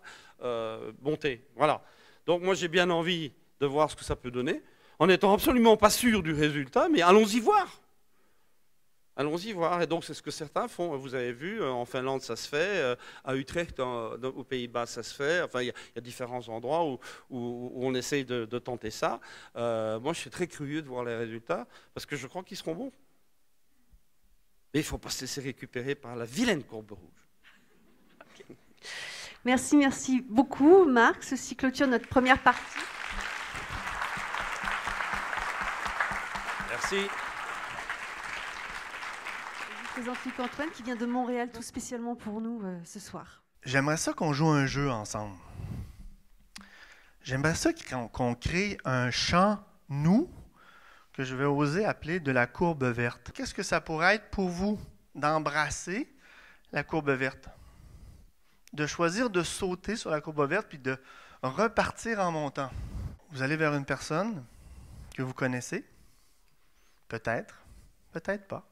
monter. Voilà. Donc moi, j'ai bien envie de voir ce que ça peut donner, en n'étant absolument pas sûr du résultat, mais allons-y voir. Allons-y voir. Et donc c'est ce que certains font. Vous avez vu, en Finlande, ça se fait. À Utrecht, aux Pays-Bas, ça se fait. Enfin, il y a différents endroits où on essaye de tenter ça. Moi, je suis très curieux de voir les résultats, parce que je crois qu'ils seront bons. Mais il ne faut pas se laisser récupérer par la vilaine courbe rouge. Okay. Merci beaucoup, Marc. Ceci clôture notre première partie. Merci. Je vous présente Luc-Antoine qui vient de Montréal tout spécialement pour nous ce soir. J'aimerais ça qu'on joue un jeu ensemble. J'aimerais ça qu'on crée un champ, nous, que je vais oser appeler de la courbe verte. Qu'est-ce que ça pourrait être pour vous d'embrasser la courbe verte? De choisir de sauter sur la courbe verte puis de repartir en montant. Vous allez vers une personne que vous connaissez, peut-être, peut-être pas.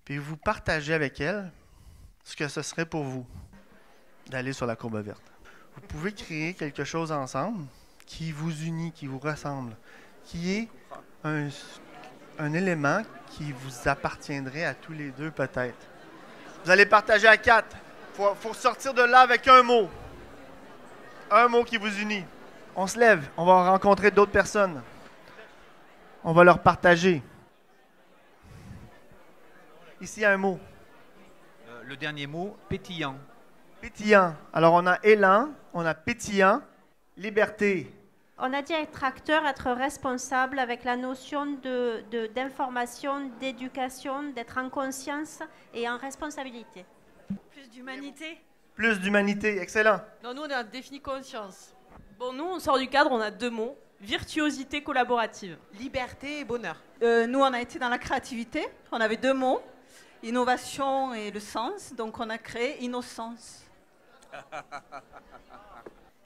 Puis vous partagez avec elle ce que ce serait pour vous d'aller sur la courbe verte. Vous pouvez créer quelque chose ensemble qui vous unit, qui vous ressemble, qui est un élément qui vous appartiendrait à tous les deux peut-être. Vous allez partager à 4. Faut sortir de là avec un mot. Un mot qui vous unit. On se lève, on va rencontrer d'autres personnes. On va leur partager. Ici, un mot. Le dernier mot, pétillant. Pétillant. Alors, on a élan, on a pétillant, liberté. On a dit être acteur, être responsable avec la notion d'information, d'éducation, d'être en conscience et en responsabilité. Plus d'humanité. Plus d'humanité, excellent. Non, nous, on a défini conscience. Bon, nous, on sort du cadre, on a 2 mots. Virtuosité collaborative. Liberté et bonheur. Nous, on a été dans la créativité. On avait 2 mots. Innovation et le sens. Donc, on a créé innocence.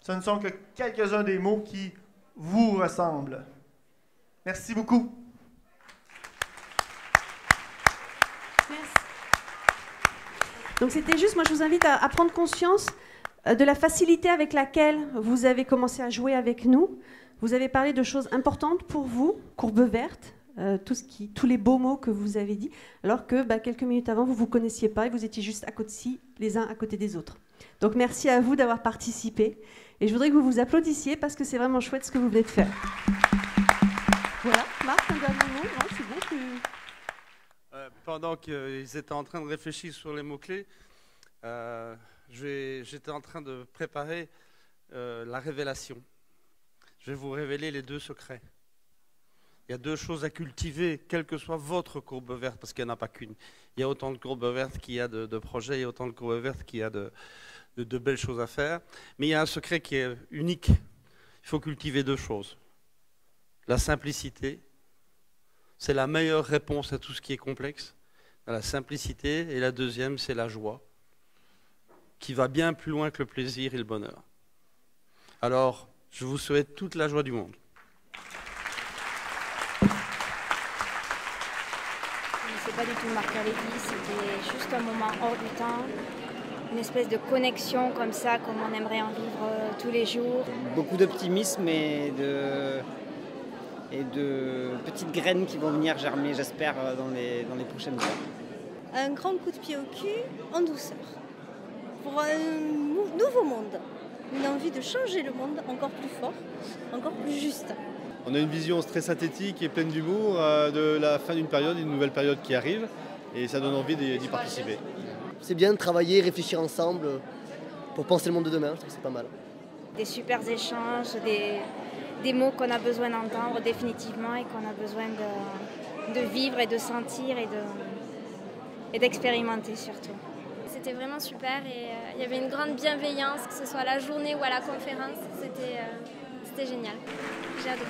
Ce ne sont que quelques-uns des mots qui vous ressemblent. Merci beaucoup. Merci. Donc c'était juste, moi je vous invite à prendre conscience de la facilité avec laquelle vous avez commencé à jouer avec nous. Vous avez parlé de choses importantes pour vous, courbe verte, tous les beaux mots que vous avez dit, alors que quelques minutes avant, vous ne vous connaissiez pas et vous étiez juste à côté, les uns à côté des autres. Donc merci à vous d'avoir participé. Et je voudrais que vous vous applaudissiez parce que c'est vraiment chouette ce que vous venez de faire. Voilà, Marc, un dernier mot. Non, c'est bon, pendant qu'ils étaient en train de réfléchir sur les mots-clés, j'étais en train de préparer la révélation. Je vais vous révéler les 2 secrets. Il y a 2 choses à cultiver, quelle que soit votre courbe verte, parce qu'il n'y en a pas qu'une. Il y a autant de courbes vertes qu'il y a de projets, il y a autant de courbes vertes qu'il y a de belles choses à faire. Mais il y a un secret qui est unique. Il faut cultiver 2 choses. La simplicité, c'est la meilleure réponse à tout ce qui est complexe. La simplicité. Et la deuxième, c'est la joie, qui va bien plus loin que le plaisir et le bonheur. Alors, Je vous souhaite toute la joie du monde. C'est pas du tout Marc Lévy, c'était juste un moment hors du temps, une espèce de connexion comme ça, comme on aimerait en vivre tous les jours. Beaucoup d'optimisme et de petites graines qui vont venir germer, j'espère, dans les prochaines heures. Un grand coup de pied au cul en douceur, pour un nouveau monde, une envie de changer le monde encore plus fort, encore plus juste. On a une vision très synthétique et pleine d'humour de la fin d'une période, une nouvelle période qui arrive, et ça donne envie d'y participer. C'est bien de travailler, réfléchir ensemble pour penser le monde de demain, je trouve que c'est pas mal. Des super échanges, des mots qu'on a besoin d'entendre définitivement et qu'on a besoin de vivre et de sentir et d'expérimenter surtout. C'était vraiment super et il y avait une grande bienveillance, que ce soit à la journée ou à la conférence, c'était génial. J'ai adoré.